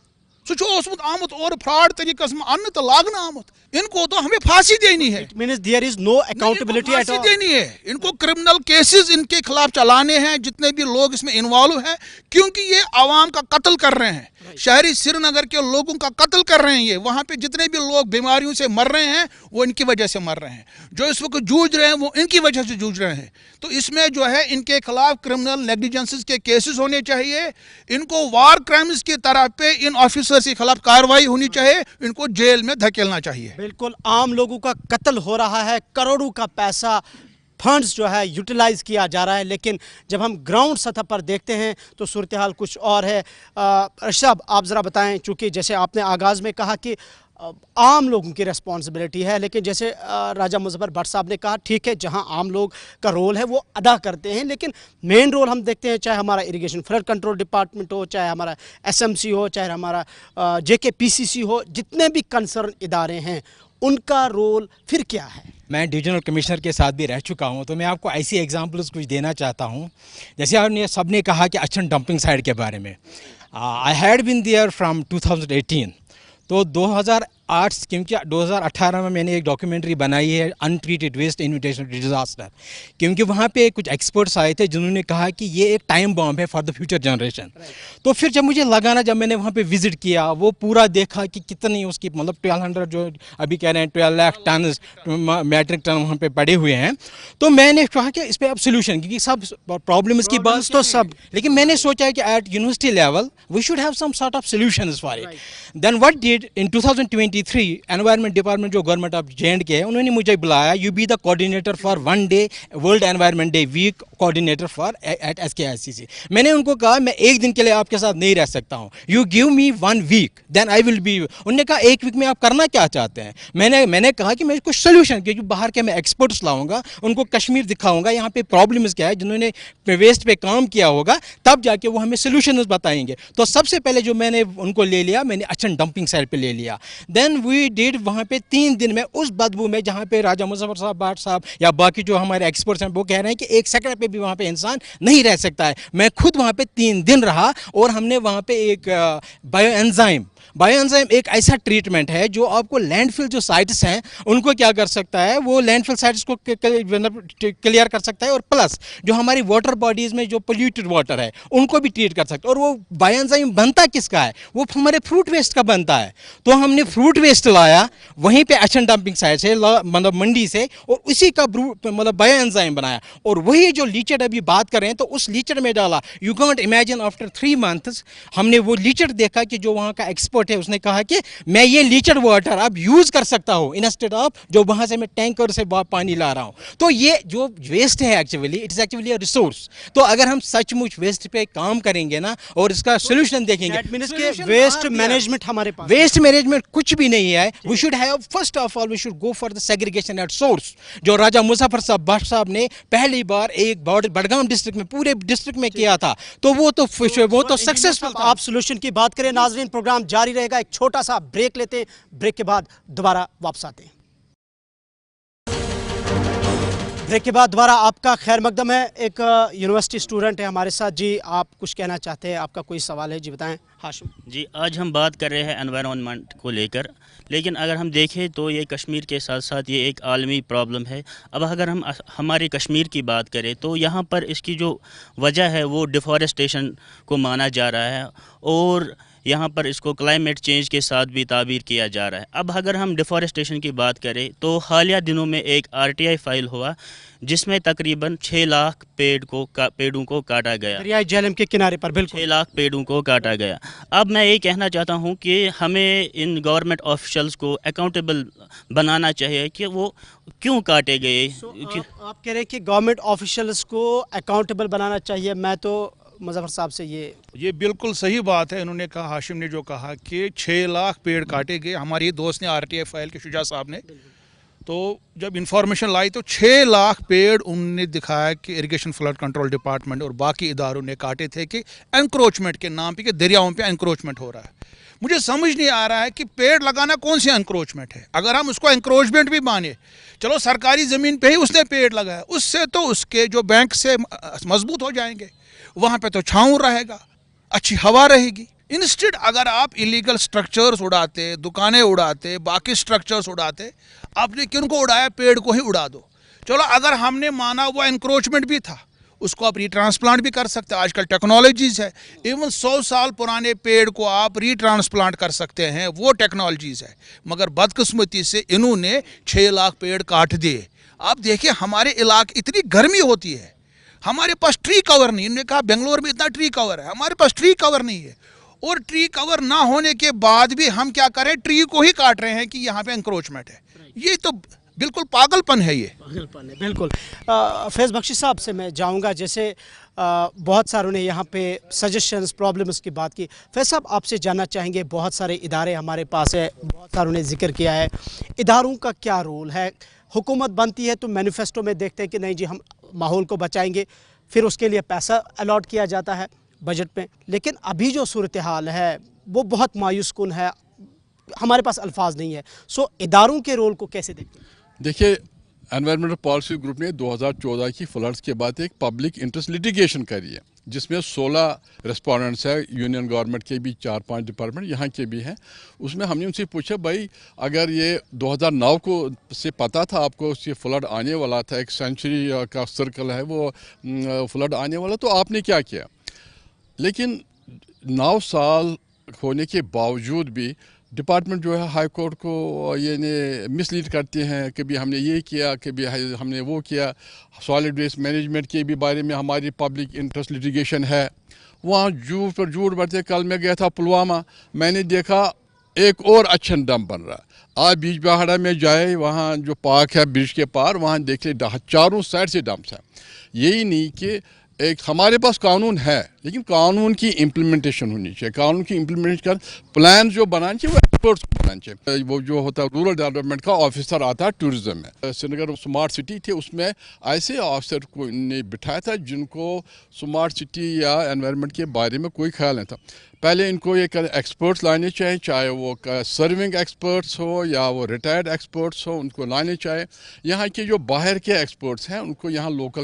सह आमुत और फ्रॉड तरीके अन्न तो लागना आमुत। इनको तो हमें फांसी देनी है। There is no accountability at all. देनी है इनको, क्रिमिनल केसेस इनके खिलाफ चलाने हैं, जितने भी लोग इसमें इन्वॉल्व हैं, क्योंकि ये आवाम का कत्ल कर रहे हैं, शहरी श्रीनगर के लोगों का कत्ल कर रहे हैं। ये वहाँ पे जितने भी लोग बीमारियों से मर रहे हैं वो इनकी वजह से मर रहे हैं, जो इस वक्त जूझ रहे हैं वो इनकी वजह से जूझ रहे हैं। तो इसमें जो है इनके खिलाफ क्रिमिनल नेग्लिजेंसेस के केसेस होने चाहिए, इनको वार क्राइम्स की तरह पे इन ऑफिसर्स के खिलाफ कार्रवाई होनी चाहिए, इनको जेल में धकेलना चाहिए। बिल्कुल, आम लोगों का कत्ल हो रहा है, करोड़ों का पैसा फंड्स जो है यूटिलाइज किया जा रहा है, लेकिन जब हम ग्राउंड सतह पर देखते हैं तो सूरत हाल कुछ और है। साहब आप ज़रा बताएं, चूँकि जैसे आपने आगाज़ में कहा कि आम लोगों की रिस्पॉन्सिबिलिटी है, लेकिन जैसे राजा मुजफ्फर भट्ट साहब ने कहा, ठीक है, जहां आम लोग का रोल है वो अदा करते हैं, लेकिन मेन रोल हम देखते हैं, चाहे हमारा इरिगेशन फ्लड कंट्रोल डिपार्टमेंट हो, चाहे हमारा एसएमसी हो, चाहे हमारा जेकेपीसीसी हो, जितने भी कंसर्न इदारे हैं उनका रोल फिर क्या है? मैं डिविजनल कमिश्नर के साथ भी रह चुका हूं, तो मैं आपको ऐसी एग्जांपल्स कुछ देना चाहता हूं। जैसे आपने सबने कहा कि अछन डंपिंग साइट के बारे में, I had been there from 2018, तो 2008 क्योंकि 2018 में मैंने एक डॉक्यूमेंट्री बनाई है, untreated waste invitation to disaster, क्योंकि वहाँ पे कुछ एक्सपर्ट्स आए थे जिन्होंने कहा कि ये एक टाइम बॉम्ब है फॉर द फ्यूचर जनरेशन। तो फिर जब मुझे लगा ना, जब मैंने वहाँ पे विजिट किया, वो पूरा देखा कि कितनी उसकी मतलब 1200 जो अभी कह रहे हैं 12 लाख टन मैट्रिक टन वहाँ पे पड़े हुए हैं, तो मैंने कहा कि इस पर अब सोल्यूशन, क्योंकि सब प्रॉब्लम्स की बात तो सब, लेकिन मैंने सोचा कि at university level we should have some sort of solutions for it. Then what did in 2023 environment department जो गवर्नमेंट ऑफ जे.एंड.के है, उन्होंने मुझे बुलाया, you be the coordinator for 1 day world environment day week coordinator for at SKICC। मैंने उनको कहा मैं एक दिन के लिए आपके साथ नहीं रह सकता हूँ, you give me 1 week then I will be. उन्होंने कहा 1 वीक में आप करना क्या चाहते हैं? मैंने कहा कि मैं कुछ सोल्यूशन, क्योंकि बाहर के मैं एक्सपर्ट्स लाऊंगा, उनको कश्मीर दिखाऊंगा, यहाँ पे प्रॉब्लम्स क्या है, जिन्होंने वेस्ट पे काम किया होगा, तब जाके वो हमें सोल्यूशन बताएंगे। तो सबसे पहले जो मैंने उनको ले लिया, मैंने अछन डंपिंग साइट पे ले लिया। देन वी डिड वहाँ पे 3 दिन में उस बदबू में, जहाँ पे राजा मुजफ्फर साहब भट्ट साहब या बाकी जो हमारे एक्सपर्ट्स हैं वो कह रहे हैं कि 1 सेकंड पे भी वहाँ पे इंसान नहीं रह सकता है, मैं खुद वहाँ पे 3 दिन रहा, और हमने वहाँ पे एक बायोएंजाइम एक ऐसा ट्रीटमेंट है जो आपको लैंडफिल जो साइट्स हैं उनको क्या कर सकता है, वो लैंडफिल साइट्स को क्लियर कर सकता है, और प्लस जो हमारी वाटर बॉडीज़ में जो पोल्यूटेड वाटर है उनको भी ट्रीट कर सकता है। और वो बायोएंजाइम बनता किसका है? वो हमारे फ्रूट वेस्ट का बनता है। तो हमने फ्रूट वेस्ट लाया वहीं पे अछन डंपिंग साइट से, मतलब मंडी से, और उसी का मतलब बायोएंजाइम बनाया, और वही जो लीचेड अभी बात कर रहे हैं तो उस लीचेड में डाला। You can't imagine after 3 months हमने वो लीचेड देखा कि जो वहाँ का एक्सपर्ट रिपोर्ट है उसने कहा कि मैं ये लीचड वाटर अब यूज़ कर सकता हूँ इंस्टेड ऑफ जो वहाँ से मैं टैंकर से पानी ला रहा हूँ. तो ये जो वेस्ट है actually it is actually a resource. तो अगर हम सचमुच वेस्ट पे काम करेंगे ना और इसका सोल्यूशन देखेंगे, दैट मीन्स के वेस्ट मैनेजमेंट हमारे पास वेस्ट मैनेजमेंट कुछ भी नहीं है. We should have first of all we should go for the segregation at source. जो राजा मुजफ्फर साहब बख्श साहब ने पहली बार एक बड़गाम डिस्ट्रिक्ट में पूरे डिस्ट्रिक्ट में किया था, तो वो तो सक्सेसफुल था. आप सोल्यूशन की बात करें. नाजरीन, प्रोग्राम जारी रहेगा. एक छोटा सा ब्रेक लेते हैं. ब्रेक के बाद दोबारा वापस आते हैं. ब्रेक के बाद दोबारा आपका खैर मकदम है. एक यूनिवर्सिटी स्टूडेंट है हमारे साथ. जी, आप कुछ कहना चाहते हैं? आपका कोई सवाल है? जी बताएं. हाशिम जी, आज हम बात कर रहे हैं एनवायरनमेंट को लेकर, लेकिन अगर हम देखें तो ये कश्मीर के साथ साथ ये एक आलमी प्रॉब्लम है. अब अगर हम हमारे कश्मीर की बात करें तो यहाँ पर इसकी जो वजह है वो डिफॉरेस्टेशन को माना जा रहा है और यहाँ पर इसको क्लाइमेट चेंज के साथ भी ताबीर किया जा रहा है. अब अगर हम डिफॉरेस्टेशन की बात करें तो हालिया दिनों में एक RTI फाइल हुआ जिसमें तकरीबन 6 लाख पेड़ों को काटा गया. दरियाई झेलम के किनारे पर बिल्कुल 6 लाख पेड़ों को काटा गया. अब मैं ये कहना चाहता हूँ कि हमें इन गवर्नमेंट ऑफिशियल्स को अकाउंटेबल बनाना चाहिए कि वो क्यों काटे गए. आप कह रहे हैं कि गवर्नमेंट ऑफिशियल्स को अकाउंटेबल बनाना चाहिए. मैं तो मुजफ्फर साहब से ये बिल्कुल सही बात है. इन्होंने कहा, हाशिम ने जो कहा कि 6 लाख पेड़ काटे गए. हमारे दोस्त ने RTI फाइल के शुजा साहब ने तो जब इंफॉर्मेशन लाई तो 6 लाख पेड़ उन्होंने दिखाया कि इरिगेशन फ्लड कंट्रोल डिपार्टमेंट और बाकी इदारों ने काटे थे कि एनक्रोचमेंट के नाम पे कि दरियाओं पे एनक्रोचमेंट हो रहा है. मुझे समझ नहीं आ रहा है कि पेड़ लगाना कौन सी एनक्रोचमेंट है. अगर हम उसको एनक्रोचमेंट भी माने, चलो सरकारी ज़मीन पे ही उसने पेड़ लगाया, उससे तो उसके जो बैंक से मजबूत हो जाएंगे, वहाँ पे तो छाँव रहेगा, अच्छी हवा रहेगी. इंस्टेड अगर आप इलीगल स्ट्रक्चर्स उड़ाते, दुकानें उड़ाते, बाकी स्ट्रक्चर्स उड़ाते, आपने किन को उड़ाया? पेड़ को ही उड़ा दो. चलो अगर हमने माना वो एनक्रोचमेंट भी था, उसको आप रीट्रांसप्लांट भी कर सकते हैं. आजकल टेक्नोलॉजीज़ है, इवन 100 साल पुराने पेड़ को आप रीट्रांसप्लांट कर सकते हैं, वो टेक्नोलॉजीज़ है. मगर बदकिस्मती से इन्होंने 6 लाख पेड़ काट दिए. आप देखिए हमारे इलाके इतनी गर्मी होती है, हमारे पास ट्री कवर नहीं. इन्होंने कहा बेंगलोर में इतना ट्री कवर है, हमारे पास ट्री कवर नहीं है. और ट्री कवर ना होने के बाद भी हम क्या करें? ट्री को ही काट रहे हैं कि यहाँ पे एनक्रोचमेंट है. ये तो बिल्कुल पागलपन है. ये पागलपन है बिल्कुल. फैज़ बख्शी साहब से मैं जाऊंगा. जैसे बहुत सारों ने यहाँ पे सजेशंस, प्रॉब्लम्स की बात की. फैज़ साहब, आपसे जानना चाहेंगे, बहुत सारे इदारे हमारे पास है, बहुत सारों ने जिक्र किया है, इदारों का क्या रोल है? हुकूमत बनती है तो मैनिफेस्टो में देखते हैं कि नहीं जी हम माहौल को बचाएंगे, फिर उसके लिए पैसा अलॉट किया जाता है बजट में. लेकिन अभी जो सूरत हाल है वो बहुत मायूस कुन है, हमारे पास अल्फाज नहीं है. सो इदारों के रोल को कैसे देखते हैं? देखिए, एनवायरमेंटल पॉलिसी ग्रुप ने 2014 की फ्लड्स के बाद एक पब्लिक इंटरेस्ट लिटिगेशन करी है जिसमें 16 रेस्पोंडेंट्स है. यूनियन गवर्नमेंट के भी 4-5 डिपार्टमेंट यहाँ के भी हैं. उसमें हमने उनसे पूछा, भाई अगर ये 2009 को से पता था आपको उससे फ्लड आने वाला था, एक सेंचुरी का सर्कल है वो फ्लड आने वाला, तो आपने क्या किया? लेकिन 9 साल होने के बावजूद भी डिपार्टमेंट जो है हाई कोर्ट को ये ने मिसलीड करते हैं. कभी हमने ये किया, कभी हमने वो किया. सॉलिड वेस्ट मैनेजमेंट के भी बारे में हमारी पब्लिक इंटरेस्ट लिटिगेशन है. वहाँ झूठ पर झूठ बढ़ते. कल मैं गया था पुलवामा, मैंने देखा एक और अच्छा डंप बन रहा. आज बीच पहाड़ा में जाए, वहाँ जो पार्क है ब्रिज के पार, वहाँ देखे चारों साइड से डंप्स हैं. यही नहीं कि एक हमारे पास कानून है, लेकिन कानून की इम्प्लीमेंटेशन होनी चाहिए. कानून की इम्प्लीमेंटेशन प्लान जो बनाना चाहिए वो एक्सपर्ट्स को बनाना चाहिए. वो जो होता है रूरल डेवलपमेंट का ऑफिसर आता है टूरिज्म में. श्रीनगर स्मार्ट सिटी थे, उसमें ऐसे ऑफिसर को ने बिठाया था जिनको स्मार्ट सिटी या एनवायरनमेंट के बारे में कोई ख्याल नहीं था. पहले इनको ये एक्सपर्ट्स लाने चाहिए, चाहे वो सर्विंग एक्सपर्ट्स हो या वो रिटायर्ड एक्सपर्ट्स हो, उनको लाने चाहिए. यहाँ के जो बाहर के एक्सपर्ट्स हैं उनको यहाँ लोकल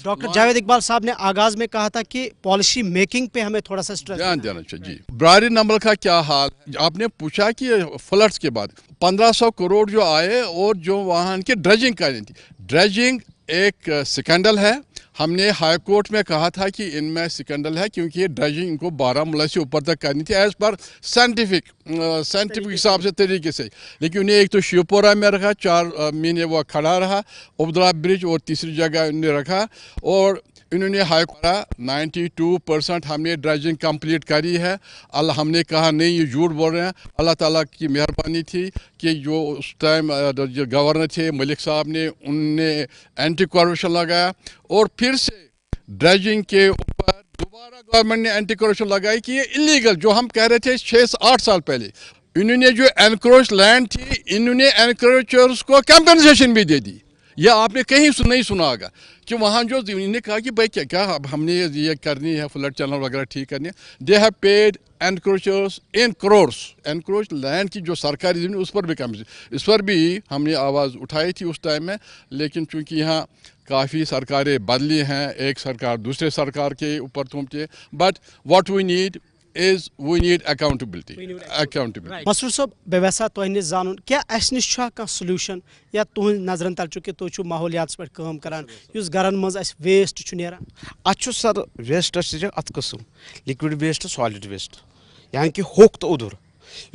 डॉक्टर जावेद इकबाल साहब ने आगाज में कहा था कि पॉलिसी मेकिंग पे हमें थोड़ा सा स्ट्रेस ध्यान देना चाहिए. जी, ब्रारी नंबर का क्या हाल? आपने पूछा कि फ्लड्स के बाद 1500 करोड़ जो आए और जो वहाँ की ड्रेजिंग करनी थी. ड्रेजिंग एक स्कैंडल है. हमने हाई कोर्ट में कहा था कि इनमें स्कैंडल है क्योंकि ये ड्रेजिंग इनको 12 मुल्ला से ऊपर तक करनी थी एज पर साइंटिफिक हिसाब से तरीके से. लेकिन उन्हें एक तो शिवपुरा में रखा, 4 महीने वो खड़ा रहा, उबदरा ब्रिज, और तीसरी जगह उन्हें रखा. और इन्होंने हाई करा 92% हमने ड्रेजिंग कंप्लीट करी है। अल्लाह हमने कहा नहीं ये झूठ बोल रहे हैं। अल्लाह ताला की मेहरबानी थी कि जो उस टाइम जो गवर्नर थे मलिक साहब ने उनने एंटी करप्शन लगाया और फिर से ड्रेजिंग के ऊपर दोबारा गवर्नमेंट ने एंटी करप्शन लगाई कि ये इलीगल जो हम कह रहे थे 6-8 साल पहले। इन्होंने जो एनक्रोच लैंड थी इन्होंने एनक्रोचर्स को कंपनसेशन भी दे दी। यह आपने कहीं नहीं सुना होगा कि वहाँ जो इन्होंने कहा कि भाई क्या अब हमने ये करनी है फ्लड चैनल वगैरह ठीक करनी है। They have paid encroachers in crores. Encroach land की जो सरकारी ज़मीन उस पर भी इस पर भी हमने आवाज़ उठाई थी उस टाइम में, लेकिन चूँकि यहाँ काफ़ी सरकारें बदली हैं, एक सरकार दूसरे सरकार के ऊपर थूमती है। But what we need is we need accountability. Masroor साहब बेवसा तुह नश जान क्या अस नश सोल्यूशन या तुहद नजरन तल चूँकि तुम माहौलियात पे काम करान गरन मज वेस्ट नेरान अच्छ सर वेस्ट अत कस्म लिक्विड वेस्ट सॉलिड वेस्ट यानी कि होक तो उधर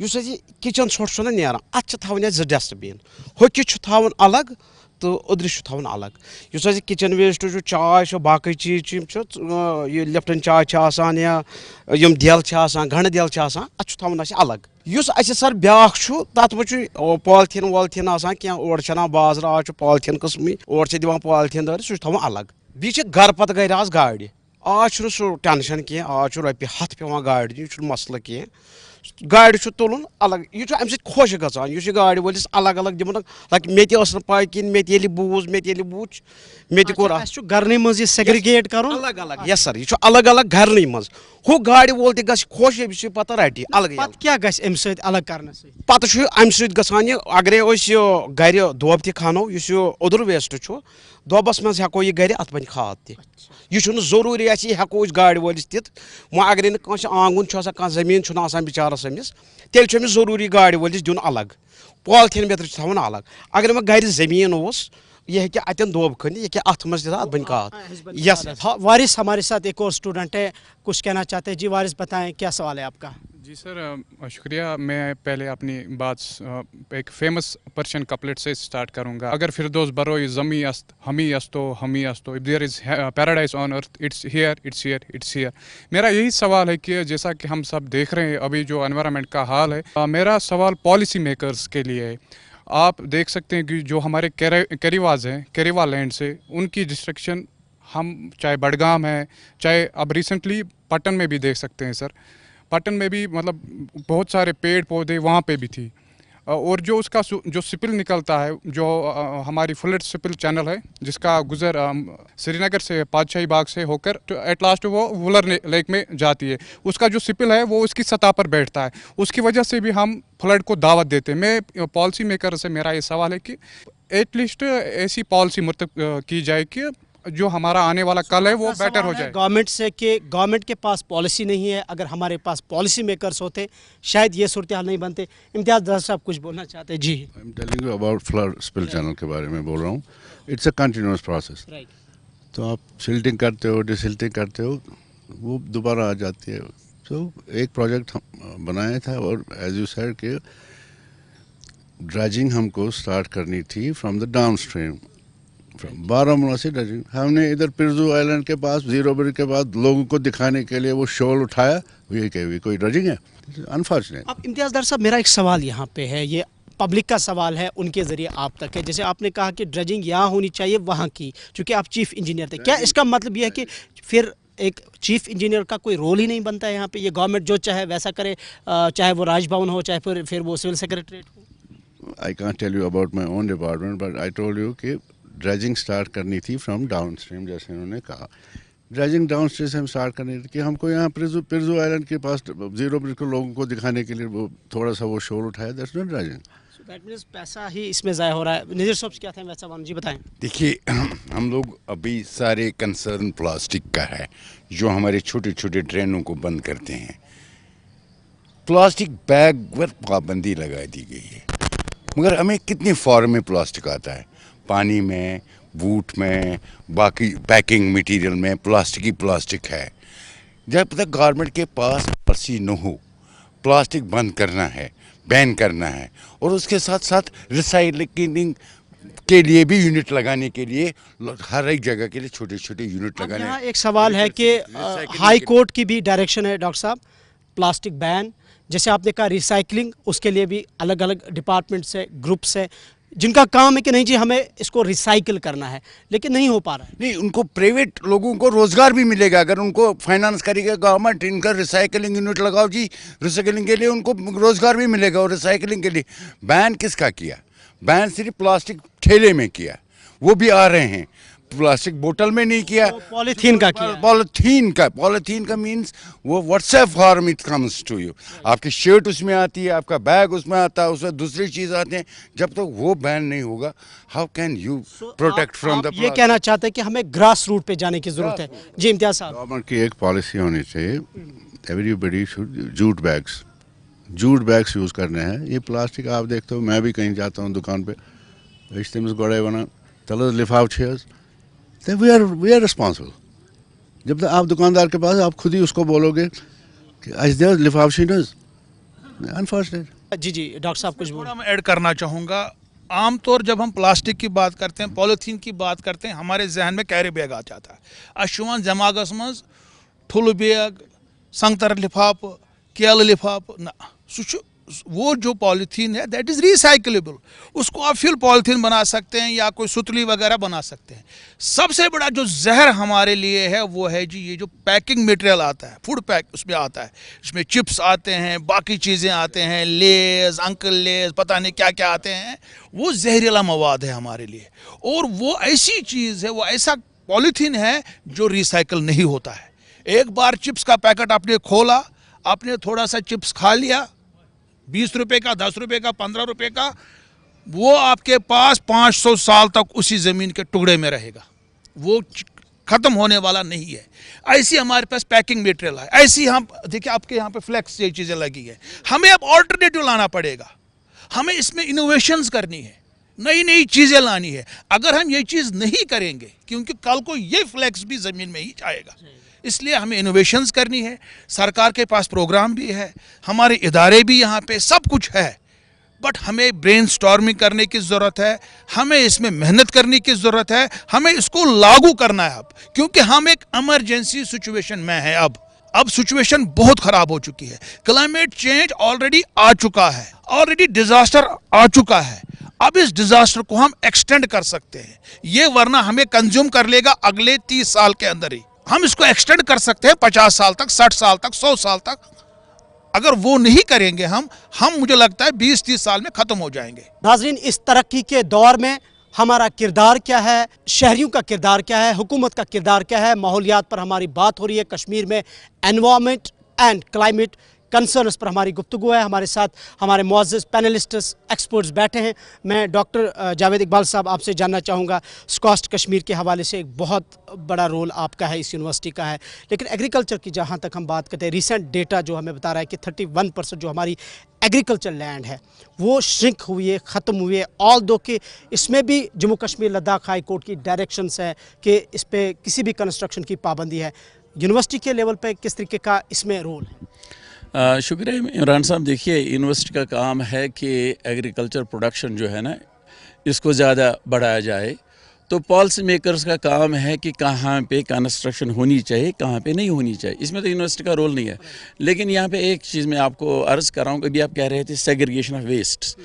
यह किचन ोट ना अत थवन डस्टबिन होकि थवन अलग तो उधर थवन अलग इस किचन वेस्ट चाय बाकी चीज ये लिप्टन चाय या यम दिल गंड दिल अत थवन अलग इस सर ब्या तथ मे पॉलिथीन वालिथीन क्या और छान बाजार आज पॉलिथीन कस्म और दिवान पॉलिथीन दार सह थवन अलग बी गर पत गर आज गाड़ आज सह टेंशन की आज रोपये 100 पे गाड़ दिन यह मसल की गाड़ तुलन अलग यह अमे खुश गसान इस गाड़ वलिस अलग अलग दिमन मे पाई कि मे बूज मे वुच मे कोर गरन मज सेग्रीगेट कर अलग अलग यस सर यह अलग अलग गरन मज हु गाड़ वोल तह खुश ये पता रटि अलग क्या अलग कर पत अमे सह अगर गर दोब तह खानो इस ओदर वेस्ट दोबस मज हेको यह गर अत बन खाद तह यह जरूरी हेको गाड़ वलिस दित वह अगर आंगुन कह जमीन बिचारस अमिस तेल अमिस जरूरी गाड़ वलिस दिन अलग पॉलिथीन बेतर थवन अलग अगर वह गर जमीन यह हेक्या अतन दोब खन यह अत मज अत बन खाद यस वारिस हमारे साथ एक और स्टूडेंट है कुछ कहना चाहते हैं जी वारिस बताएं क्या सवाल है आपका। जी सर शुक्रिया। मैं पहले अपनी बात एक फेमस पर्शियन कपलेट से स्टार्ट करूंगा। अगर फिरदौस बरोई ज़मी अस्त हमी अस्तो if there is paradise on earth it's here. मेरा यही सवाल है कि जैसा कि हम सब देख रहे हैं अभी जो एनवायरनमेंट का हाल है, मेरा सवाल पॉलिसी मेकर्स के लिए है। आप देख सकते हैं कि जो हमारे केरीवाज हैं केरीवा लैंड से उनकी डिस्ट्रक्शन हम चाहे बडगाम है चाहे अब रिसेंटली पटन में भी देख सकते हैं सर। पटन में भी मतलब बहुत सारे पेड़ पौधे वहाँ पे भी थी और जो उसका जो सिपिल निकलता है जो हमारी फ्लड सिपिल चैनल है जिसका गुजर श्रीनगर से पातशाही बाग से होकर एट लास्ट वो वुलर लेक में जाती है, उसका जो सिपिल है वो उसकी सतह पर बैठता है, उसकी वजह से भी हम फ्लड को दावत देते हैं। मैं पॉलिसी मेकर से मेरा ये सवाल है कि एटलीस्ट ऐसी पॉलिसी मुर्तब की जाए कि जो हमारा आने वाला कल है वो बेटर हो जाए। गवर्नमेंट से कि गवर्नमेंट के पास पॉलिसी नहीं है, अगर हमारे पास पॉलिसी मेकर्स होते शायद ये सूरत हाल नहीं बनते। इम्तियाज दर साहब कुछ बोलना चाहते हैं जी। I am telling you about flood spill channel के बारे में बोल रहा हूँ। It's a continuous process. तो आप सिल्टिंग करते हो डिसिल्टिंग करते हो वो दोबारा आ जाती है। तो एक प्रोजेक्ट हम बनाया था और एज यू सेड कि ड्रेजिंग हमको स्टार्ट करनी थी from the down stream Baramulla से ड्रेजिंग। हमने इधर पिरजू आइलैंड के पास जीरो ब्रिज के पास लोगों को दिखाने के लिए वो शोल उठाया, ये कहीं कोई ड्रेजिंग है अनफॉर्चुनेट। अब इम्तियाज दर साहब मेरा एक सवाल यहाँ पे है, ये पब्लिक का सवाल है, उनके ज़रिए आप तक है। जैसे आपने कहा कि ड्रेजिंग यहाँ होनी चाहिए वहाँ की, चूँकि आप चीफ इंजीनियर थे, क्या इसका मतलब ये है कि फिर एक चीफ इंजीनियर का कोई रोल ही नहीं बनता है यहाँ पे? ये गवर्नमेंट जो चाहे वैसा करे, चाहे वो राजभवन हो चाहे फिर वो सिविल सेक्रेटरीट हो? I can't tell you about my own department but I told you कि ड्रेजिंग स्टार्ट करनी थी फ्रॉम डाउन स्ट्रीम, जैसे उन्होंने कहा। ड्रेजिंग डाउन स्ट्रीम से हम स्टार्ट करनी थी कि हमको यहाँ पिरजू आइलैंड के पास जीरो ब्रिज को लोगों को दिखाने के लिए वो थोड़ा सा वो शोर उठाया, that's not dredging. So that means पैसा ही इसमें ज़ाया हो रहा है। नज़ीर साहब क्या था वैसा जी बताएं। देखिए हम लोग अभी सारे कंसर्न प्लास्टिक का है जो हमारे छोटे छोटे ड्रेनों को बंद करते हैं। प्लास्टिक बैग पर पाबंदी लगा दी गई है, मगर हमें कितनी फॉर्म में प्लास्टिक आता है, पानी में, बूट में, बाकी पैकिंग मटेरियल में प्लास्टिक है। जब तक गवर्नमेंट के पास पॉलिसी न हो प्लास्टिक बंद करना है, बैन करना है और उसके साथ साथ रिसाइक्लिंग के लिए भी यूनिट लगाने के लिए हर एक जगह के लिए छोटे छोटे यूनिट लगाने। यहाँ एक सवाल है कि हाई कोर्ट की भी डायरेक्शन है डॉक्टर साहब, प्लास्टिक बैन, जैसे आपने कहा रिसाइकलिंग, उसके लिए भी अलग अलग डिपार्टमेंट्स है, ग्रुप्स है जिनका काम है कि नहीं जी हमें इसको रिसाइकिल करना है, लेकिन नहीं हो पा रहा है। नहीं, उनको प्राइवेट लोगों को रोजगार भी मिलेगा अगर उनको फाइनेंस करेगा गवर्नमेंट, इनका रिसाइकलिंग यूनिट लगाओ जी, रिसाइकलिंग के लिए उनको रोजगार भी मिलेगा। और रिसाइकलिंग के लिए बैन किसका किया? बैन सिर्फ प्लास्टिक ठेले में किया, वो भी आ रहे हैं, प्लास्टिक बोतल में नहीं किया, पॉलीथीन का किया। पॉलीथीन का मीन्स वो WhatsApp form it comes to you, आपकी शर्ट उसमें आती है, आपका बैग उसमें आता है, उसमें दूसरी चीज़ आते हैं। जब तक वो बैन नहीं होगा how can you protect from the. ये कहना चाहते हैं कि हमें ग्रास रूट पे जाने की जरूरत है। जी इम्तियाज साहब, गवर्नमेंट की एक पॉलिसी होनी चाहिए, everybody should jute bags use करने हैं। ये प्लास्टिक आप देखते हो, मैं भी कहीं जाता हूँ दुकान पे, इज्तिमास गोड़े बना तल लिफाफ छेज, तो वी आर रिस्पॉन्सिबल। जब तक आप दुकानदार के पास आप खुद ही उसको बोलोगे कि आज लिफाफ शीनज अनफॉर्चुनेट। जी डॉक्टर साहब कुछ थोड़ा मैं ऐड करना चाहूँगा। आमतौर जब हम प्लास्टिक की बात करते हैं, पॉलीथीन की बात करते हैं, हमारे जहन में कैरी बैग आ जाता है। अशुमान जमागस मज ठुल बैग, संगतर लिफाफ, केल लिफाफ ना, वो जो पॉलीथीन है दैट इज़ रिसाइकलेबल, उसको आप फिल पॉलीथीन बना सकते हैं या कोई सुतली वगैरह बना सकते हैं। सबसे बड़ा जो जहर हमारे लिए है वो है जी ये जो पैकिंग मटेरियल आता है, फूड पैक उसमें आता है, इसमें चिप्स आते हैं, बाकी चीज़ें आते हैं, लेज, अंकल लेज, पता नहीं क्या क्या आते हैं, वो जहरीला मवाद है हमारे लिए। और वो ऐसी चीज़ है, वो ऐसा पॉलीथीन है जो रिसाइकल नहीं होता है। एक बार चिप्स का पैकेट आपने खोला, आपने थोड़ा सा चिप्स खा लिया, 20 रुपए का, 10 रुपए का, 15 रुपए का, वो आपके पास 500 साल तक उसी ज़मीन के टुकड़े में रहेगा, वो ख़त्म होने वाला नहीं है। ऐसी हमारे पास पैकिंग मटेरियल है, ऐसी हम देखिए आपके यहाँ पे फ्लेक्स ये चीज़ें लगी है, हमें अब ऑल्टरनेटिव लाना पड़ेगा, हमें इसमें इनोवेशंस करनी है, नई नई चीज़ें लानी है। अगर हम ये चीज़ नहीं करेंगे, क्योंकि कल को ये फ्लेक्स भी ज़मीन में ही जाएगा, इसलिए हमें इनोवेशंस करनी है। सरकार के पास प्रोग्राम भी है, हमारे इदारे भी यहाँ पे सब कुछ है, बट हमें ब्रेनस्टॉर्मिंग करने की ज़रूरत है, हमें इसमें मेहनत करने की ज़रूरत है, हमें इसको लागू करना है अब, क्योंकि हम एक इमरजेंसी सिचुएशन में हैं। अब सिचुएशन बहुत ख़राब हो चुकी है, क्लाइमेट चेंज ऑलरेडी आ चुका है, ऑलरेडी डिज़ास्टर आ चुका है। अब इस डिज़ास्टर को हम एक्सटेंड कर सकते हैं, ये वरना हमें कंज्यूम कर लेगा अगले 30 साल के अंदर ही। हम इसको एक्सटेंड कर सकते हैं 50 साल तक, 60 साल तक, 100 साल तक। अगर वो नहीं करेंगे हम मुझे लगता है 20-30 साल में ख़त्म हो जाएंगे। नाज़रीन, इस तरक्की के दौर में हमारा किरदार क्या है, शहरियों का किरदार क्या है, हुकूमत का किरदार क्या है? माहौलियात पर हमारी बात हो रही है, कश्मीर में एनवायरनमेंट एंड क्लाइमेट कंसर्न्स पर हमारी गुफ्तगू है। हमारे साथ हमारे मुअज़्ज़ज़ पैनलिस्ट्स, एक्सपर्ट्स बैठे हैं। मैं डॉक्टर जावेद इकबाल साहब आपसे जानना चाहूँगा, स्कॉस्ट कश्मीर के हवाले से एक बहुत बड़ा रोल आपका है, इस यूनिवर्सिटी का है, लेकिन एग्रीकल्चर की जहाँ तक हम बात करते हैं, रिसेंट डेटा जो हमें बता रहा है कि 31% जो हमारी एग्रीकल्चर लैंड है वो श्रिंक हुई है, ख़त्म हुई है। ऑल दो कि इसमें भी जम्मू कश्मीर लद्दाख हाई कोर्ट की डायरेक्शंस है कि इस पर किसी भी कंस्ट्रक्शन की पाबंदी है। यूनिवर्सिटी के लेवल पे किस तरीके का इसमें रोल है? शुक्रिया इमरान साहब। देखिए, यूनिवर्सिटी का काम है कि एग्रीकल्चर प्रोडक्शन जो है ना इसको ज़्यादा बढ़ाया जाए, तो पॉलिसी मेकर्स का काम है कि कहाँ पे कंस्ट्रक्शन होनी चाहिए, कहाँ पे नहीं होनी चाहिए। इसमें तो यूनिवर्सिटी का रोल नहीं है। लेकिन यहाँ पे एक चीज़ मैं आपको अर्ज़ कर रहा हूँ, अभी आप कह रहे थे सेग्रीगेशन ऑफ वेस्ट।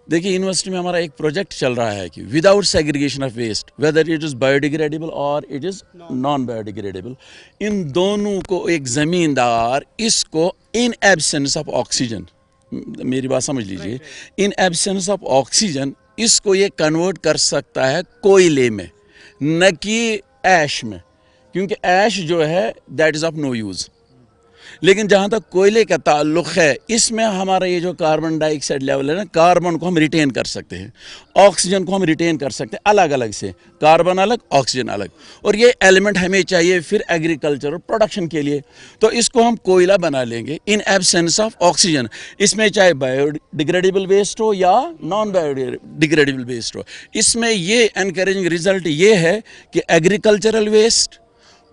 देखिए, यूनिवर्सिटी में हमारा एक प्रोजेक्ट चल रहा है कि without segregation of waste, whether it is biodegradable और इट इज़ नॉन बायोडिग्रेडेबल, इन दोनों को एक ज़मींदार इसको इन एब्सेंस ऑफ ऑक्सीजन, मेरी बात समझ लीजिए, इन एब्सेंस ऑफ ऑक्सीजन इसको ये कन्वर्ट कर सकता है कोयले में, न कि ऐश में, क्योंकि ऐश जो है that is of no use. लेकिन जहाँ तक कोयले का ताल्लुक़ है, इसमें हमारा ये जो कार्बन डाइऑक्साइड लेवल है ना, कार्बन को हम रिटेन कर सकते हैं, ऑक्सीजन को हम रिटेन कर सकते हैं, अलग अलग से, कार्बन अलग, ऑक्सीजन अलग। और ये एलिमेंट हमें चाहिए फिर एग्रीकल्चर और प्रोडक्शन के लिए, तो इसको हम कोयला बना लेंगे इन एब्सेंस ऑफ ऑक्सीजन। इसमें चाहे बायोडिग्रेडेबल वेस्ट हो या नॉन बायोडिग्रेडेबल वेस्ट हो, इसमें ये एनकरेजिंग रिजल्ट ये है कि agricultural waste,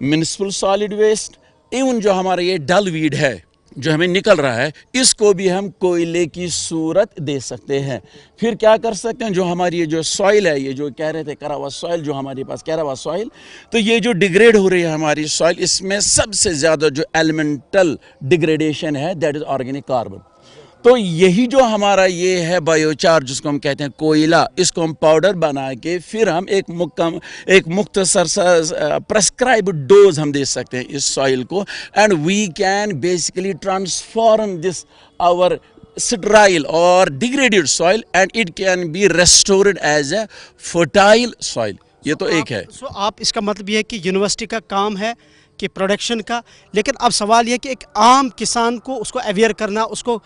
municipal solid waste, even जो हमारा ये डल वीड है, جو ہمیں نکل رہا ہے اس کو بھی ہم کوئلے کی صورت دے سکتے ہیں. پھر کیا کر سکتے ہیں, جو ہماری یہ جو سوائل ہے, یہ جو کہہ رہے تھے کراوا سوائل جو ہمارے پاس کراوا سوائل, تو یہ جو ڈیگریڈ ہو رہی ہے ہماری سوائل, اس میں سب سے زیادہ جو ایلیمنٹل ڈیگریڈیشن ہے دیٹ از آرگینک کاربن. تو یہی جو ہمارا یہ ہے بایوچار جس کو ہم کہتے ہیں کوئلہ, اس کو ہم پاؤڈر بنا کے پھر ہم ایک مختصر سا پرسکرائبڈ ڈوز ہم دے سکتے ہیں اس سوائل کو, and we can basically transform this our sterile or degraded soil and it can be restored as a fertile soil. یہ تو ایک ہے. سو آپ اس کا مطلب یہ ہے کہ یونیورسٹی کا کام ہے کہ پروڈکشن کا, لیکن اب سوال یہ کہ ایک عام کسان کو اس کو اویئر کرنا, اس کو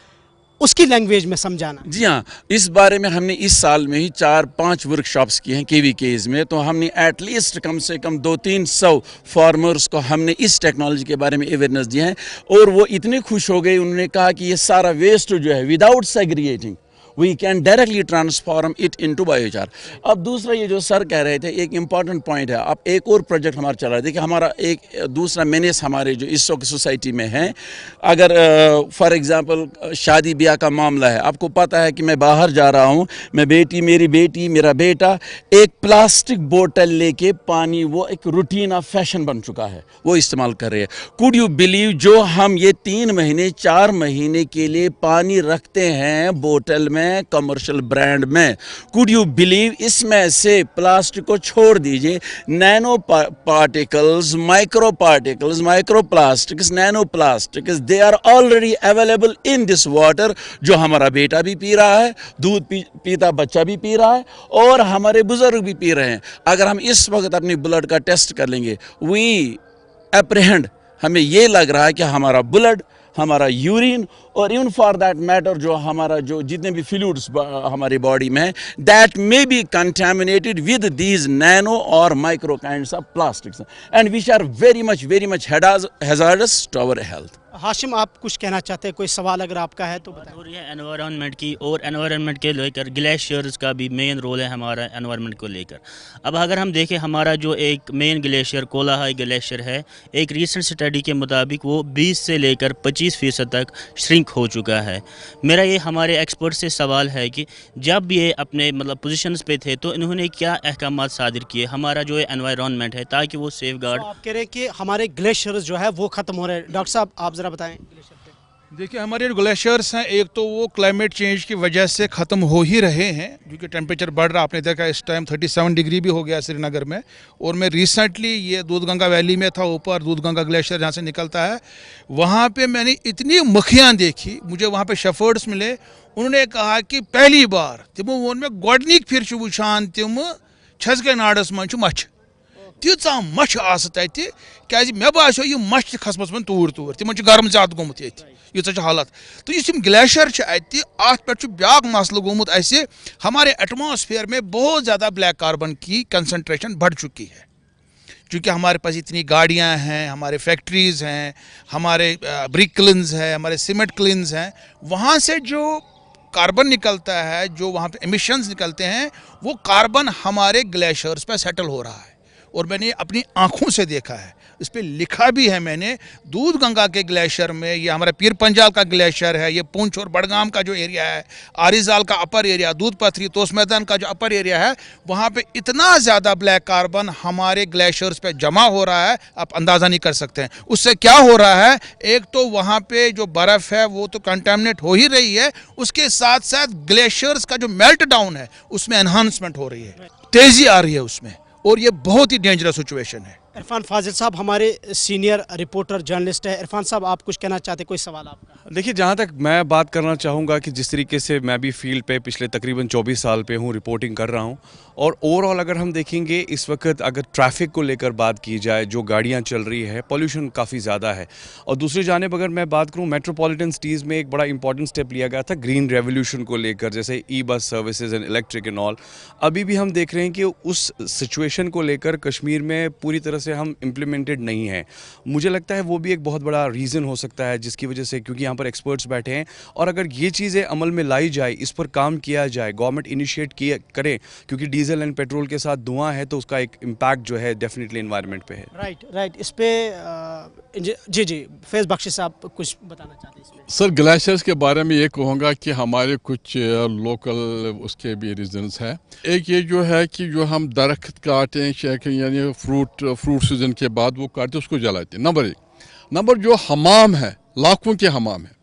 اس کی لینگویج میں سمجھانا. جی ہاں, اس بارے میں ہم نے اس سال میں ہی 4-5 ورکشاپس کیے ہیں KVKs میں, تو ہم نے ایٹ لیسٹ کم سے کم 200-300 فارمرز کو ہم نے اس ٹیکنالوجی کے بارے میں اویئرنیس دی ہے, اور وہ اتنے خوش ہو گئے, انہوں نے کہا کہ یہ سارا ویسٹ جو ہے without سیگریگیٹنگ we can directly transform it into biochar. اب دوسرا یہ جو سر کہہ رہے تھے ایک امپورٹنٹ پوائنٹ ہے, اب ایک اور پروجیکٹ ہمارا چل رہا ہے. دیکھیں ہمارا ایک دوسرا مینس ہمارے جو اس وقت سوسائٹی میں ہیں, اگر فار ایگزامپل شادی بیاہ کا معاملہ ہے, آپ کو پتہ ہے کہ میں باہر جا رہا ہوں, میں میری بیٹی میرا بیٹا ایک پلاسٹک بوٹل لے کے پانی, وہ ایک روٹین آف فیشن بن چکا ہے, وہ استعمال کر رہے ہیں. کوڈ یو بلیو جو ہم یہ 3 مہینے 4 مہینے کے لیے پانی رکھتے ہیں بوٹل میں کمرشل برانڈ میں, کوڈ یو بلیو اس میں سے پلاسٹک کو چھوڑ دیجئے, nano particles, micro plastics, nano plastics, they are already available in this water, جو ہمارا بیٹا بھی پی رہا ہے, دودھ پیتا بچہ بھی پی رہا ہے, اور ہمارے بزرگ بھی پی رہے ہیں. اگر ہم اس وقت اپنی بلڈ کا ٹیسٹ کر لیں گے, وی اپریہنڈ, ہمیں یہ لگ رہا ہے کہ ہمارا بلڈ, ہمارا یورین, اور ایون فار دیٹ میٹر جو ہمارا جو جتنے بھی فلوئڈس ہماری باڈی میں ہیں, that may be contaminated with these nano or micro kinds of plastics, and which are very much hazardous to our health. ہاشم, آپ کچھ کہنا چاہتے ہیں, کوئی سوال اگر آپ کا ہے تو بتائیں. اور یہ انوائرمنٹ کی, اور انوائرمنٹ کے لے کر گلیشیئرز کا بھی مین رول ہے ہمارا انوائرمنٹ کو لے کر. اب اگر ہم دیکھیں ہمارا جو ایک مین گلیشیئر کولاہائی گلیشیئر ہے, ایک ریسنٹ سٹڈی کے مطابق وہ 20 سے لے کر 25% تک شرنک ہو چکا ہے. میرا یہ ہمارے ایکسپرٹ سے سوال ہے کہ جب یہ اپنے پوزیشنز پہ تھے تو انہوں نے کیا احکامات صادر کیے ہمارا جو انوائرمنٹ ہے تاکہ وہ سیف گارڈ. آپ کہہ رہے ہیں کہ ہمارے گلیشیئرز جو ہے وہ ختم ہو رہے ہیں. ڈاکٹر صاحب آپ ذرا بتائیں. دیکھیں ہمارے گلیشیئرس ہیں, ایک تو وہ کلائمیٹ چینج کی وجہ سے ختم ہو ہی رہے ہیں, کیونکہ ٹیمپریچر بڑھ رہا, آپ نے دیکھا اس ٹائم 37 ڈگری بھی ہو گیا سری نگر میں. اور میں ریسنٹلی یہ دودھ گنگا ویلی میں تھا, اوپر دودھ گنگا گلیشیئر جہاں سے نکلتا ہے, وہاں پہ میں نے اتنی مکھیاں دیکھی, مجھے وہاں پہ شیفرڈس ملے, انہوں نے کہا کہ پہلی بار تمو وون میں گۄڈنِک پھر وچھان تم چھزگے ناڑس من مچھ, تیٖژاہ مچھ آسہٕ تتہِ کیازِ مےٚ باسیو یہِ مچھ تہِ کھسمٕژ وۄنۍ توٗر تِمن چھُ گرم زیادٕ گوٚمُت ییٚتہِ, ییٖژاہ چھِ حالت. تو یُس یِم گلیشیئر چھِ اَتہِ, اَتھ پٮ۪ٹھ چھُ بیٛاکھ مسلہٕ گوٚمُت اَسہِ, ہمارے ایٹماسفیئر میں بہت زیادہ بلیک کاربن کی کنسنٹریشن بڑھ چکی ہے, چونکہ ہمارے پاس اتنی گاڑیاں ہیں, ہمارے فیکٹریز ہیں, ہمارے برک کلنز ہیں, ہمارے سیمنٹ کلنز ہیں, وہاں سے جو کاربن نکلتا ہے, جو وہاں پہ ایمیشنز نکلتے ہیں, وہ کاربن ہمارے گلیشیئرز پہ سیٹل ہو رہا ہے. اور میں نے اپنی آنکھوں سے دیکھا ہے, اس پہ لکھا بھی ہے میں نے, دودھ گنگا کے گلیشیئر میں, یہ ہمارا پیر پنجال کا گلیشیئر ہے, یہ پونچھ اور بڑگام کا جو ایریا ہے, آریزال کا اپر ایریا, دودھ پتھری توس میدان کا جو اپر ایریا ہے, وہاں پہ اتنا زیادہ بلیک کاربن ہمارے گلیشیئرز پہ جمع ہو رہا ہے, آپ اندازہ نہیں کر سکتے ہیں. اس سے کیا ہو رہا ہے, ایک تو وہاں پہ جو برف ہے وہ تو کنٹامنیٹ ہو ہی رہی ہے, اس کے ساتھ ساتھ گلیشیئرز کا جو میلٹ ڈاؤن ہے اس میں انہانسمنٹ ہو رہی ہے, تیزی آ رہی ہے اس میں, اور یہ بہت ہی ڈینجرس سچویشن ہے. عرفان فاضل صاحب ہمارے سینئر رپورٹر جرنلسٹ ہے. عرفان صاحب آپ کچھ کہنا چاہتے, کوئی سوال آپ کا؟ دیکھیے جہاں تک میں بات کرنا چاہوں گا کہ جس طریقے سے میں بھی فیلڈ پہ پچھلے تقریباً 24 سال پہ ہوں, رپورٹنگ کر رہا ہوں, اور اوور آل اگر ہم دیکھیں گے اس وقت اگر ٹریفک کو لے کر بات کی جائے, جو گاڑیاں چل رہی ہے, پولیوشن کافی زیادہ ہے. اور دوسری جانب اگر میں بات کروں میٹروپولیٹن سٹیز میں ایک بڑا امپورٹنٹ سٹیپ لیا گیا تھا گرین ریولیوشن کو لے کر, جیسے e bus services and electric and all. ابھی بھی ہم دیکھ رہے ہیں کہ اس سچویشن کو لے کر کشمیر میں پوری طرح سے ہم امپلیمنٹڈ نہیں ہیں. مجھے لگتا ہے وہ بھی ایک بہت بڑا ریزن ہو سکتا ہے, جس کی وجہ سے, کیونکہ یہاں پر ایکسپرٹس بیٹھے ہیں, اور اگر یہ چیزیں عمل میں لائی جائے, اس پر کام کیا جائے, گورنمنٹ انیشیٹ کرے, کیونکہ ڈیزل اینڈ پیٹرول کے ساتھ دھواں ہے, تو اس کا ایک امپیکٹ جو ہے ڈیفینیٹلی انوائرمنٹ پہ ہے. رائٹ, اس پہ जी जी, फैज़ बख्शी साहब कुछ बताना चाहते हैं इसमें? सर ग्लेशियर्स के बारे में ये कहूँगा कि हमारे कुछ लोकल उसके भी रीजंस है। एक ये जो है कि जो हम दरख्त काटते हैं यानी फ्रूट सीजन के बाद वो काटते उसको जलाते हैं, नंबर 1। नंबर जो हमाम है, लाखों के हमाम है,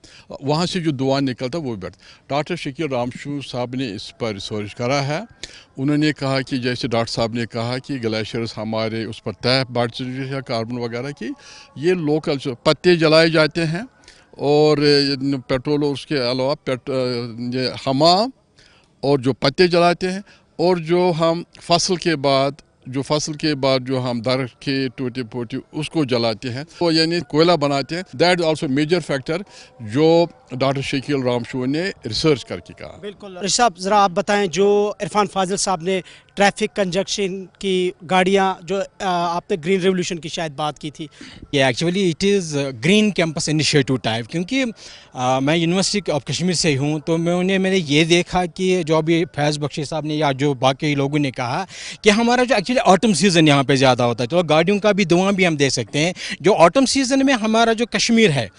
वहाँ से जो धुआं निकलता है वो भी बढ़ता। डॉक्टर शकील रामशू साहब ने इस पर रिसर्च करा है। उन्होंने कहा कि जैसे डॉक्टर साहब ने कहा कि ग्लेशियर्स हमारे उस पर तय बढ़ चुकी है कार्बन वगैरह की, ये लोकल पत्ते जलाए जाते हैं और पेट्रोल उसके अलावा ये हमाम और जो पत्ते जलाते हैं और जो हम फसल के बाद जो हम दरख्त के टूटे पोटे उसको जलाते हैं तो यानी कोयला बनाते हैं। That is also major factor जो डॉक्टर शकील रामशू ने रिसर्च करके कहा। बिल्कुल रिश साहब, ज़रा आप बताएं, जो इरफान फाजिल साहब ने ट्रैफिक कंजक्शन की गाड़ियां जो आपने ग्रीन रेवोल्यूशन की शायद बात की थी। ये actually it is green campus initiative type, क्योंकि मैं यूनिवर्सिटी ऑफ कश्मीर से हूँ, तो मैंने ये देखा कि जो अभी फैज़ बख्शी साहब ने या जो बाकी लोगों ने कहा कि हमारा जो एक्चुअली ऑटम सीज़न यहाँ पे ज़्यादा होता है, तो गाड़ियों का भी धुआं भी हम देख सकते हैं। जो ऑटम सीज़न में हमारा जो कश्मीर है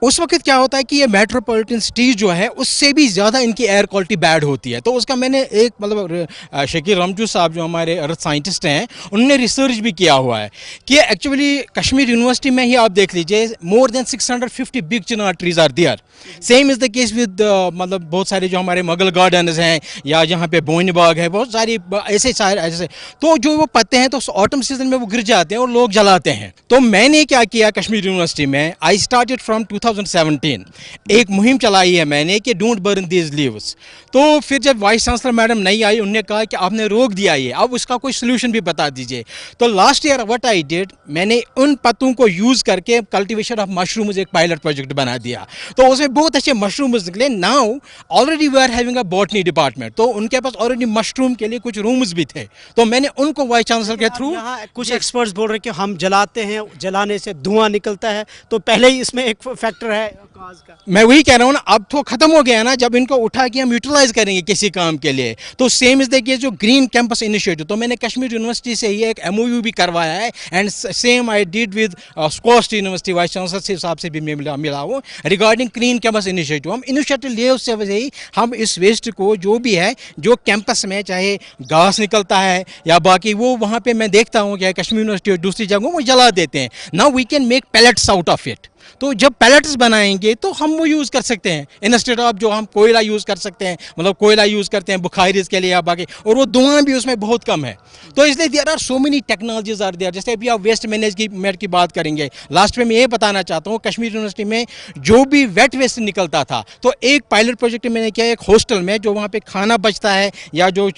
उस वक्त क्या होता है कि ये मेट्रोपॉलिटन सिटीज़ जो है उससे भी ज़्यादा इनकी एयर क्वालिटी बैड होती है। तो उसका मैंने एक मतलब शकील रामजू साहब जो हमारे अर्थ साइंटिस्ट हैं उन्होंने रिसर्च भी किया हुआ है कि एक्चुअली कश्मीर यूनिवर्सिटी में ही आप देख लीजिए more than 650 big chinar trees are there. Same is the case with मतलब बहुत सारे जो हमारे मुगल गार्डन्स हैं या जहाँ पे बोइन बाग है, बहुत सारी ऐसे तो जो वो पत्ते हैं तो ऑटम सीजन में वो गिर जाते हैं और लोग जलाते हैं। तो मैंने क्या किया कश्मीर यूनिवर्सिटी में, आई स्टार्टेड फ्रॉम 2017 एक मुहिम चलाई है मैंने कि डोंट बर्न दीज लीव्स। तो फिर जब वाइस चांसलर मैडम नहीं आई, उन्होंने कहा कि आपने रोक दिया ये, अब उसका कोई सोल्यूशन भी बता दीजिए। तो last year what I did, मैंने उन पत्तों को यूज़ करके कल्टीवेशन ऑफ मशरूम्स एक पायलट प्रोजेक्ट बना दिया। तो उसमें बहुत अच्छे मशरूम्स निकले। Now already we are having a botany department, तो उनके पास ऑलरेडी मशरूम के लिए कुछ रूम्स भी थे, तो मैंने उनको वाइस चांसलर के थ्रू। कुछ एक्सपर्ट्स बोल रहे हैं कि हम जलाते हैं, जलाने से धुआं निकलता है, तो पहले ही इसमें एक फैक्टर है काज का। मैं वही कह रहा हूँ ना, अब तो खत्म हो गया ना, जब इनको उठा के हम यूटिलाइज करेंगे किसी काम के लिए। तो सेम इज देखिए जो ग्रीन कैंपस इनिशिएटिव, तो मैंने कश्मीर यूनिवर्सिटी से ही एक MOU भी करवाया है and same I did with SKUAST University vice chancellor साहब से भी मिला हूँ रिगार्डिंग ग्रीन कैंपस इनिशिएटिव। हम इनिशिएटिव लिए उससे वजह ही हम इस वेस्ट को जो भी है जो कैंपस में चाहे घास निकलता है या बाकी वो वहाँ पे मैं देखता हूँ कि कश्मीर यूनिवर्सिटी और दूसरी जगहों वो जला देते हैं। Now we can make pellets out of it. तो जब पैलेट्स बनाएंगे तो हम वो यूज़ कर सकते हैं इंस्टेड ऑफ जो हम कोयला यूज़ कर सकते हैं, मतलब कोयला यूज़ करते हैं बुखारीज के लिए या बाकी, और वो धुआं भी उसमें बहुत कम है। तो इसलिए there are so many technologies are there. जैसे अभी आप वेस्ट मैनेजमेंट की बात करेंगे, लास्ट में मैं ये बताना चाहता हूँ कश्मीर यूनिवर्सिटी में जो भी वेट वेस्ट निकलता था, तो एक पायलट प्रोजेक्ट मैंने किया एक हॉस्टल में जो वहाँ पर खाना बचता है या जो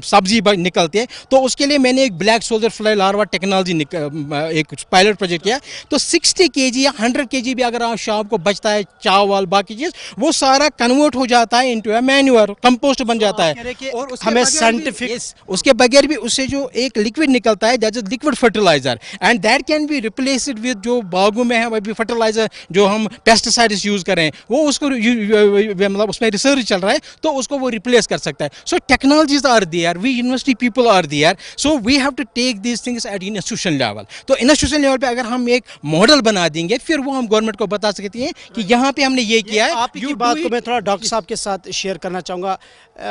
सब्जी निकलती है, तो उसके लिए मैंने एक black soldier fly larva technology एक पायलट प्रोजेक्ट किया। तो 60 kg या 100 kg भी अगर आप शाम को बचता है चावल बाकी चीज़, वो सारा कन्वर्ट हो जाता है इनटू मैन्यूअर, कंपोस्ट बन जाता है। और हमें साइंटिफिक उसके बगैर भी उससे जो एक लिक्विड निकलता है that is liquid fertiliser and that can be replaced with जो बागों में है अभी फर्टिलाइजर जो हम पेस्टिसाइड्स यूज़ करें, वो उसको मतलब उसमें रिसर्च चल रहा है तो उसको वो रिप्लेस कर सकता है। So technologies are there, we university people are there, so we have to take these things at institution level. तो इंस्टीट्यूशन लेवल पे अगर हम एक मॉडल बना देंगे फिर वो हम गवर्नमेंट को बता सकते हैं कि यहाँ पे हमने ये किया है। आपकी बात को मैं थोड़ा डॉक्टर साहब के साथ शेयर करना चाहूँगा।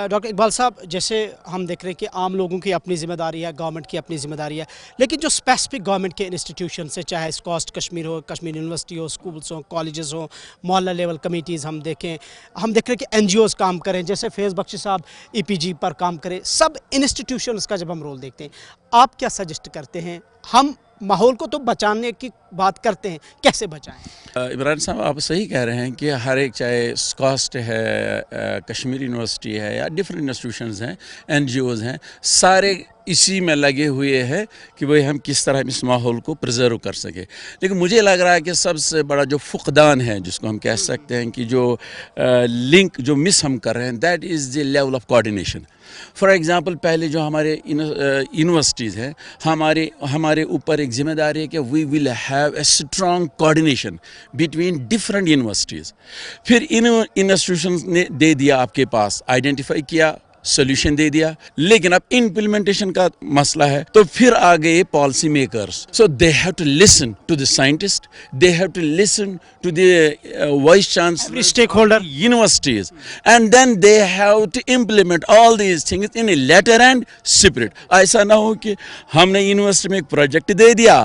डॉक्टर इकबाल साहब, जैसे हम देख रहे हैं कि आम लोगों की अपनी जिम्मेदारी है, गवर्नमेंट की अपनी जिम्मेदारी है, लेकिन जो स्पेसिफिक गवर्नमेंट के इंस्टीट्यूशन से, चाहे स्कॉस्ट कश्मीर हो, कश्मीर यूनिवर्सिटी हो, स्कूल्स हो, कॉलेजेस हो, मोहल्ला लेवल कमेटीज़ हम देख रहे हैं कि NGOs काम करें, जैसे फैज़ बख्शी साहब EPG पर काम करें, सब इंस्टीट्यूशंस का जब हम रोल देखते हैं, आप क्या सजेस्ट करते हैं? हम माहौल को तो बचाने की बात करते हैं, कैसे बचाएं? इमरान साहब आप सही कह रहे हैं कि हर एक, चाहे स्कॉस्ट है, कश्मीर यूनिवर्सिटी है या डिफरेंट इंस्टीट्यूशंस हैं, NGOs हैं, सारे इसी में लगे हुए हैं कि भाई हम किस तरह इस माहौल को प्रिजर्व कर सके। लेकिन मुझे लग रहा है कि सबसे बड़ा जो फुकदान है, जिसको हम कह सकते हैं कि जो लिंक जो मिस हम कर रहे हैं, that is the level of coordination. For example, पहले जो हमारे यूनिवर्सिटीज़ हैं, हमारे ऊपर एक जिम्मेदारी है कि we will have a strong coordination between different universities. फिर इन इंस्टीट्यूशंस ने दे दिया आपके पास, आइडेंटिफाई किया, सोल्यूशन दे दिया, लेकिन अब इम्प्लीमेंटेशन का मसला है, तो फिर आ गए policy makers. So they have to listen to the scientist, they have to listen to the vice chancellor, stakeholder, universities, and then they have to implement all these things in a letter and spirit. ऐसा ना हो कि हमने university में एक project दे दिया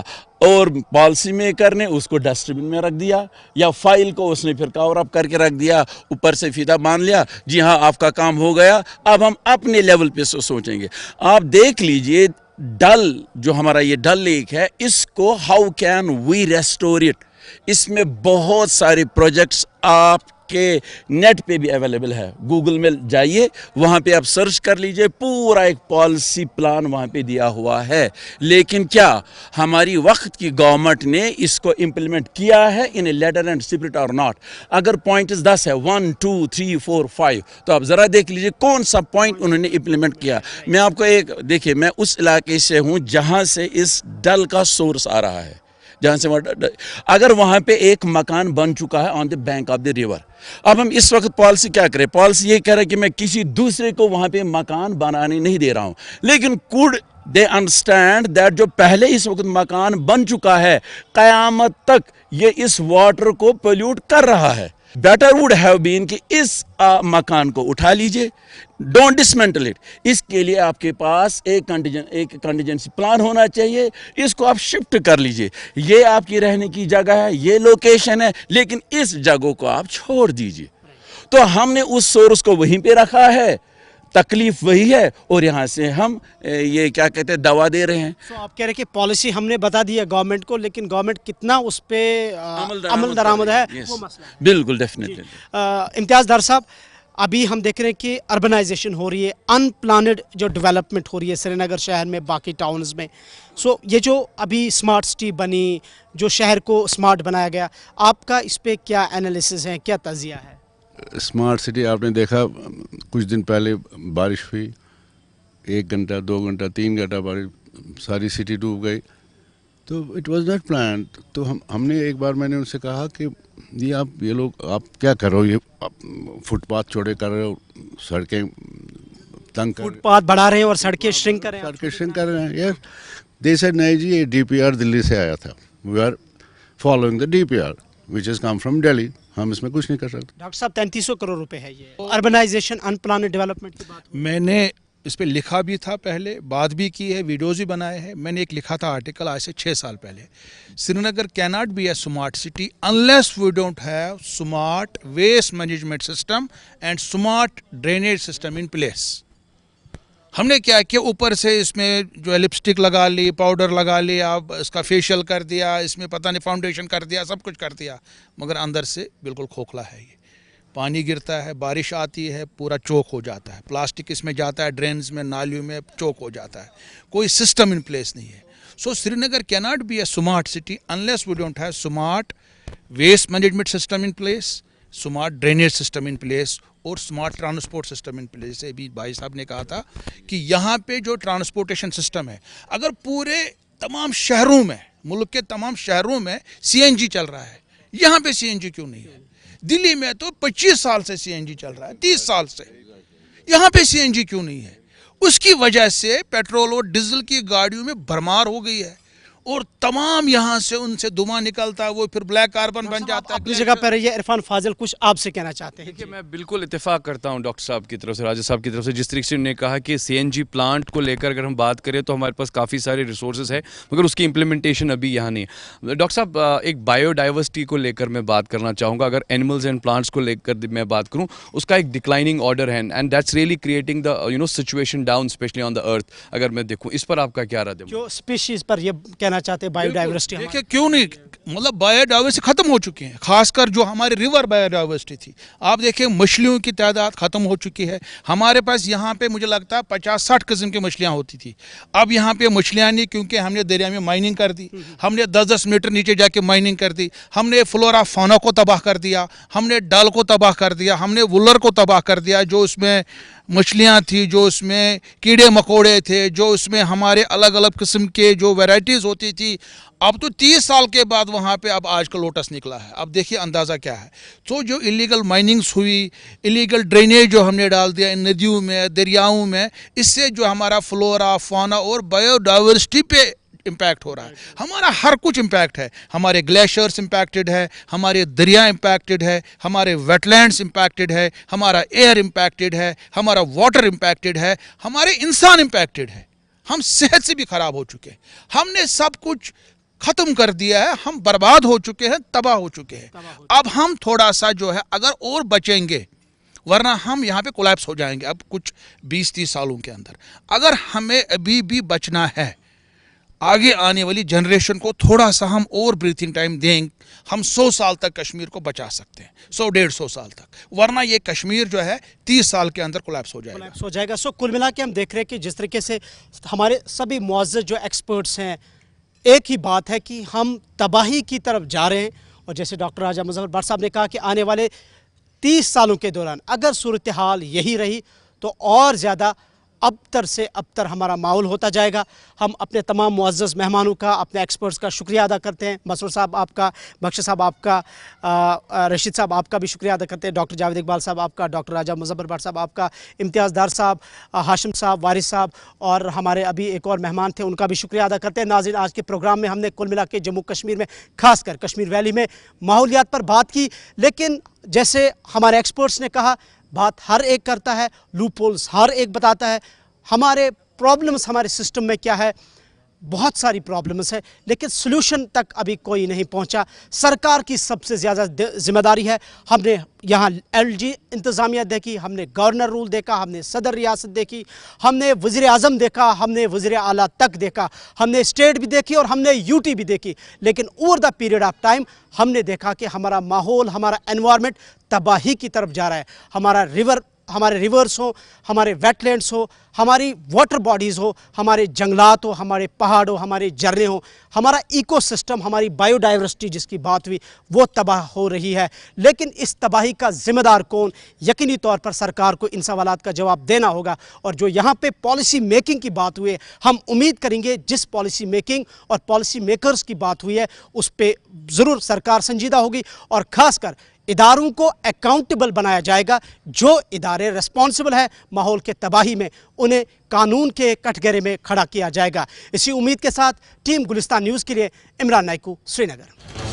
और policy maker ने उसको डस्टबिन में रख दिया, या फाइल को उसने फिर कवर अप करके रख दिया, ऊपर से फीता बांध लिया, जी हाँ आपका काम हो गया, अब हम अपने लेवल पे सोचेंगे. आप देख लीजिए डल, जो हमारा ये डल लेक है, इसको how can we restore it. इसमें बहुत सारे प्रोजेक्ट्स आपके नेट पे भी अवेलेबल है. गूगल में जाइए, वहाँ पे आप सर्च कर लीजिए, पूरा एक पॉलिसी प्लान वहाँ पे दिया हुआ है. लेकिन क्या हमारी वक्त की गवर्नमेंट ने इसको इम्प्लीमेंट किया है इन ए लेटर एंड स्पिरिट और नॉट? अगर पॉइंट 10 है, 1 2 3 4 5, तो आप ज़रा देख लीजिए कौन सा पॉइंट उन्होंने इम्प्लीमेंट किया. मैं आपको एक देखिए, मैं उस इलाके से हूँ जहाँ से इस डल का सोर्स आ रहा है, जहाँ से अगर वहाँ पे एक मकान बन चुका है on the bank of the river, अब हम इस वक्त पॉलिसी क्या करें? पॉलिसी ये कह रहे हैं कि मैं किसी दूसरे को वहाँ पे मकान बनाने नहीं दे रहा हूँ, लेकिन कुड दे अंडरस्टैंड दैट जो पहले इस वक्त मकान बन चुका है, क़यामत तक ये इस वाटर को पोल्यूट कर रहा है. बेटर वुड हैव बीन कि इस मकान को उठा लीजिए, डोंट डिसमेंटल इट. इसके लिए आपके पास एक कंटीजेंसी प्लान होना चाहिए, इसको आप शिफ्ट कर लीजिए. ये आपकी रहने की जगह है, ये लोकेशन है, लेकिन इस जगह को आप छोड़ दीजिए. तो हमने उस सोर्स को वहीं पे रखा है, तकलीफ वही है, और यहाँ से हम ये क्या कहते हैं दवा दे रहे हैं. तो आप कह रहे हैं कि पॉलिसी हमने बता दी है गवर्नमेंट को, लेकिन गवर्नमेंट कितना उस पर अमल दरामद है, वो मसला है. बिल्कुल, डेफिनेटली. इम्तियाज़ दार साहब, अभी हम देख रहे हैं कि अर्बनाइजेशन हो रही है, अनप्लानड जो डेवलपमेंट हो रही है श्रीनगर शहर में, बाकी टाउन्स में. सो ये जो अभी स्मार्ट सिटी बनी, जो शहर को स्मार्ट बनाया गया, आपका इस पर क्या एनालिसिस है, क्या तजिया है? स्मार्ट सिटी आपने देखा, कुछ दिन पहले बारिश हुई, 1 घंटा 2 घंटा 3 घंटा बारिश, सारी सिटी डूब गई. तो इट वाज नॉट प्लान. तो हमने एक बार मैंने उनसे कहा कि ये लोग आप क्या कर रहे हो, ये फुटपाथ चौड़े कर रहे हो, सड़कें तंग कर, फुटपाथ बढ़ा रहे हैं और सड़कें श्रिंक कर रहे हैं. सड़कें श्रिंक कर रहे हैं. यार दे सेड नहीं जी, ये DPR दिल्ली से आया था, we are following the DPR which is come from Delhi, हम इसमें कुछ नहीं कर सकते. डॉक्टर साहब, 3300 करोड़ रुपए है ये अर्बनाइजेशन अनप्लानड डेवलपमेंट की बात. मैंने इस पे लिखा भी था पहले, बात भी की है, वीडियोज़ भी बनाए हैं. मैंने एक लिखा था आर्टिकल आज से 6 साल पहले, Srinagar can not be a smart city unless we don't have smart waste management system and smart drainage system in place. हमने क्या किया, ऊपर से इसमें जो है लिपस्टिक लगा ली, पाउडर लगा लिया, इसका फेशियल कर दिया, इसमें पता नहीं फाउंडेशन कर दिया, सब कुछ कर दिया, मगर अंदर से बिल्कुल खोखला है. ये पानी गिरता है, बारिश आती है, पूरा चौक हो जाता है, प्लास्टिक इसमें जाता है, ड्रेन्स में, नालियों में चौक हो जाता है, कोई सिस्टम इन प्लेस नहीं है. So Srinagar can not be a smart city unless we don't have smart waste management system in place, smart drainage system in place और smart transport system in place. जैसे अभी भाई साहब ने कहा था कि यहाँ पे जो ट्रांसपोर्टेशन सिस्टम है, अगर पूरे तमाम शहरों में, मुल्क के तमाम शहरों में CNG चल रहा है, यहाँ पे CNG क्यों नहीं है? दिल्ली में तो 25 साल से CNG चल रहा है, 30 साल से, यहाँ पे CNG क्यों नहीं है? उसकी वजह से पेट्रोल और डीजल की गाड़ियों में भरमार हो गई है, और तमाम यहाँ से उनसे धुआं निकलता है, वो फिर ब्लैक कार्बन बन जाता है. अपनी जगह पर रहिए. इरफान फाजिल, कुछ आपसे कहना चाहते हैं? देखिए, मैं बिल्कुल इत्तेफाक करता हूं डॉक्टर साहब की तरफ से, राजा साहब की तरफ से, जिस तरीके से उन्होंने कहा कि CNG प्लांट को लेकर अगर हम बात करें तो हमारे पास काफ़ी सारे रिसोर्सेज है, मगर उसकी इम्प्लीमेंटेशन अभी यहाँ नहीं है. डॉक्टर साहब, एक बायोडाइवर्सिटी को लेकर मैं बात करना चाहूँगा. अगर एनिमल्स एंड प्लांट्स को लेकर मैं बात करूँ, उसका एक डिक्लाइनिंग ऑर्डर है, and that's really creating the situation down specially on the earth. अगर मैं देखूँ, इस पर आपका क्या राय है? जो स्पीशीज पर ये कहना चाहते हैं बायोडाइवर्सिटी, देखिए क्यों नहीं, मतलब बायोडाइवर्सिटी खत्म हो चुकी है, खासकर जो हमारी रिवर बायोडाइवर्सिटी थी. आप देखिए मछलियों की तादाद खत्म हो चुकी है. हमारे पास यहाँ पे मुझे लगता है 50-60 किस्म की मछलियाँ होती थी. अब यहाँ पे मछलियाँ नहीं, क्योंकि हमने दरिया में माइनिंग कर दी, हमने 10-10 मीटर नीचे जाके माइनिंग कर दी, हमने फ्लोरा फाना को तबाह कर दिया, हमने डाल को तबाह कर दिया, हमने वुलर को तबाह कर दिया, जो उसमें मछलियाँ थी, जो उसमें कीड़े मकोड़े थे, जो उसमें हमारे अलग अलग किस्म के जो वैराइटीज़ होती होती थी, अब तो 30 साल के बाद वहाँ पे अब आज का लोटस निकला है। अब देखिए अंदाज़ा क्या है। तो जो इलीगल माइनिंग्स हुई, इलीगल ड्रेनेज जो हमने डाल दिया इन नदियों में, दरियाओं में, इससे जो हमारा फ्लोरा फौना और बायोडाइवर्सिटी पे इम्पैक्ट हो रहा है। हमारा हर कुछ इम्पैक्ट है। हमारे ग्लेशियर्स इम्पैक्टेड है, हमारे दरिया इम्पैक्टेड है, हमारे वेटलैंड्स इम्पैक्टेड है, हमारा एयर इम्पैक्टेड है, हमारा वाटर इम्पैक्टेड है, हमारे इंसान इम्पैक्टेड है। हम सेहत से भी ख़राब हो चुके हैं। हमने सब कुछ ख़त्म कर दिया है, हम बर्बाद हो चुके हैं, तबाह हो चुके हैं। अब हम थोड़ा सा जो है अगर और बचेंगे, वरना हम यहाँ पे कोलैप्स हो जाएंगे अब कुछ 20-30 सालों के अंदर। अगर हमें अभी भी बचना है, आगे आने वाली जनरेशन को थोड़ा सा हम और ब्रीथिंग टाइम दें, हम 100 साल तक कश्मीर को बचा सकते हैं, 100-150 साल तक, वरना ये कश्मीर जो है 30 साल के अंदर कोलैप्स हो जाएगा। सो कुल मिला के हम देख रहे हैं कि जिस तरीके से हमारे सभी मुअज़्ज़ज़ जो एक्सपर्ट्स हैं, एक ही बात है कि हम तबाही की तरफ जा रहे हैं। और जैसे डॉक्टर राजा मुज़फ़्फ़र भट्ट साहब ने कहा कि आने वाले 30 सालों के दौरान अगर सूरत हाल यही रही तो और ज़्यादा अबतर से अबतर हमारा माहौल होता जाएगा। हम अपने तमाम मुअज़्ज़ज़ मेहमानों का, अपने एक्सपर्ट्स का शुक्रिया अदा करते हैं। मसरूर साहब आपका, बख्श साहब आपका, रशीद साहब आपका भी शुक्रिया अदा करते हैं, डॉक्टर जावेद इकबाल साहब आपका, डॉक्टर राजा मुज़फ़्फ़र भट्ट साहब आपका, इम्तियाज़ दार साहब, हाशिम साहब, वारिस साहब और हमारे अभी एक और मेहमान थे, उनका भी शुक्रिया अदा करते हैं। नाज़रीन, आज के प्रोग्राम में हमने कुल मिला के जम्मू कश्मीर में, खासकर कश्मीर वैली में माहौलियात पर बात की। लेकिन जैसे हमारे एक्सपर्ट्स ने कहा, बात हर एक करता है, लूपहोल्स हर एक बताता है। हमारे प्रॉब्लम्स हमारे सिस्टम में क्या है, बहुत सारी प्रॉब्लम्स है, लेकिन सॉल्यूशन तक अभी कोई नहीं पहुंचा। सरकार की सबसे ज़्यादा जिम्मेदारी है। हमने यहाँ LG इंतज़ामिया देखी, हमने गवर्नर रूल देखा, हमने सदर रियासत देखी, हमने वज़ीर आज़म देखा, हमने वज़ीर आला तक देखा, हमने स्टेट भी देखी और हमने UT भी देखी। लेकिन over the period of time हमने देखा कि हमारा माहौल, हमारा एनवायरनमेंट तबाही की तरफ जा रहा है। हमारे रिवर्स हो, हमारे वेटलैंड्स हो, हमारी वाटर बॉडीज़ हो, हमारे जंगलात हो, हमारे पहाड़ हो, हमारे झरने हो, हमारा इकोसिस्टम, हमारी बायोडाइवर्सिटी जिसकी बात हुई, वो तबाह हो रही है। लेकिन इस तबाही का ज़िम्मेदार कौन? यकीनी तौर पर सरकार को इन सवालात का जवाब देना होगा। और जो यहाँ पे पॉलिसी मेकिंग की बात हुई है, हम उम्मीद करेंगे जिस पॉलिसी मेकिंग और पॉलिसी मेकर्स की बात हुई है उस पर ज़रूर सरकार संजीदा होगी और ख़ासकर इदारों को अकाउंटेबल बनाया जाएगा। जो इदारे रिस्पॉन्सिबल है माहौल के तबाही में, उन्हें कानून के कटघरे में खड़ा किया जाएगा। इसी उम्मीद के साथ टीम गुलिस्तान न्यूज़ के लिए इमरान नाइकू, श्रीनगर।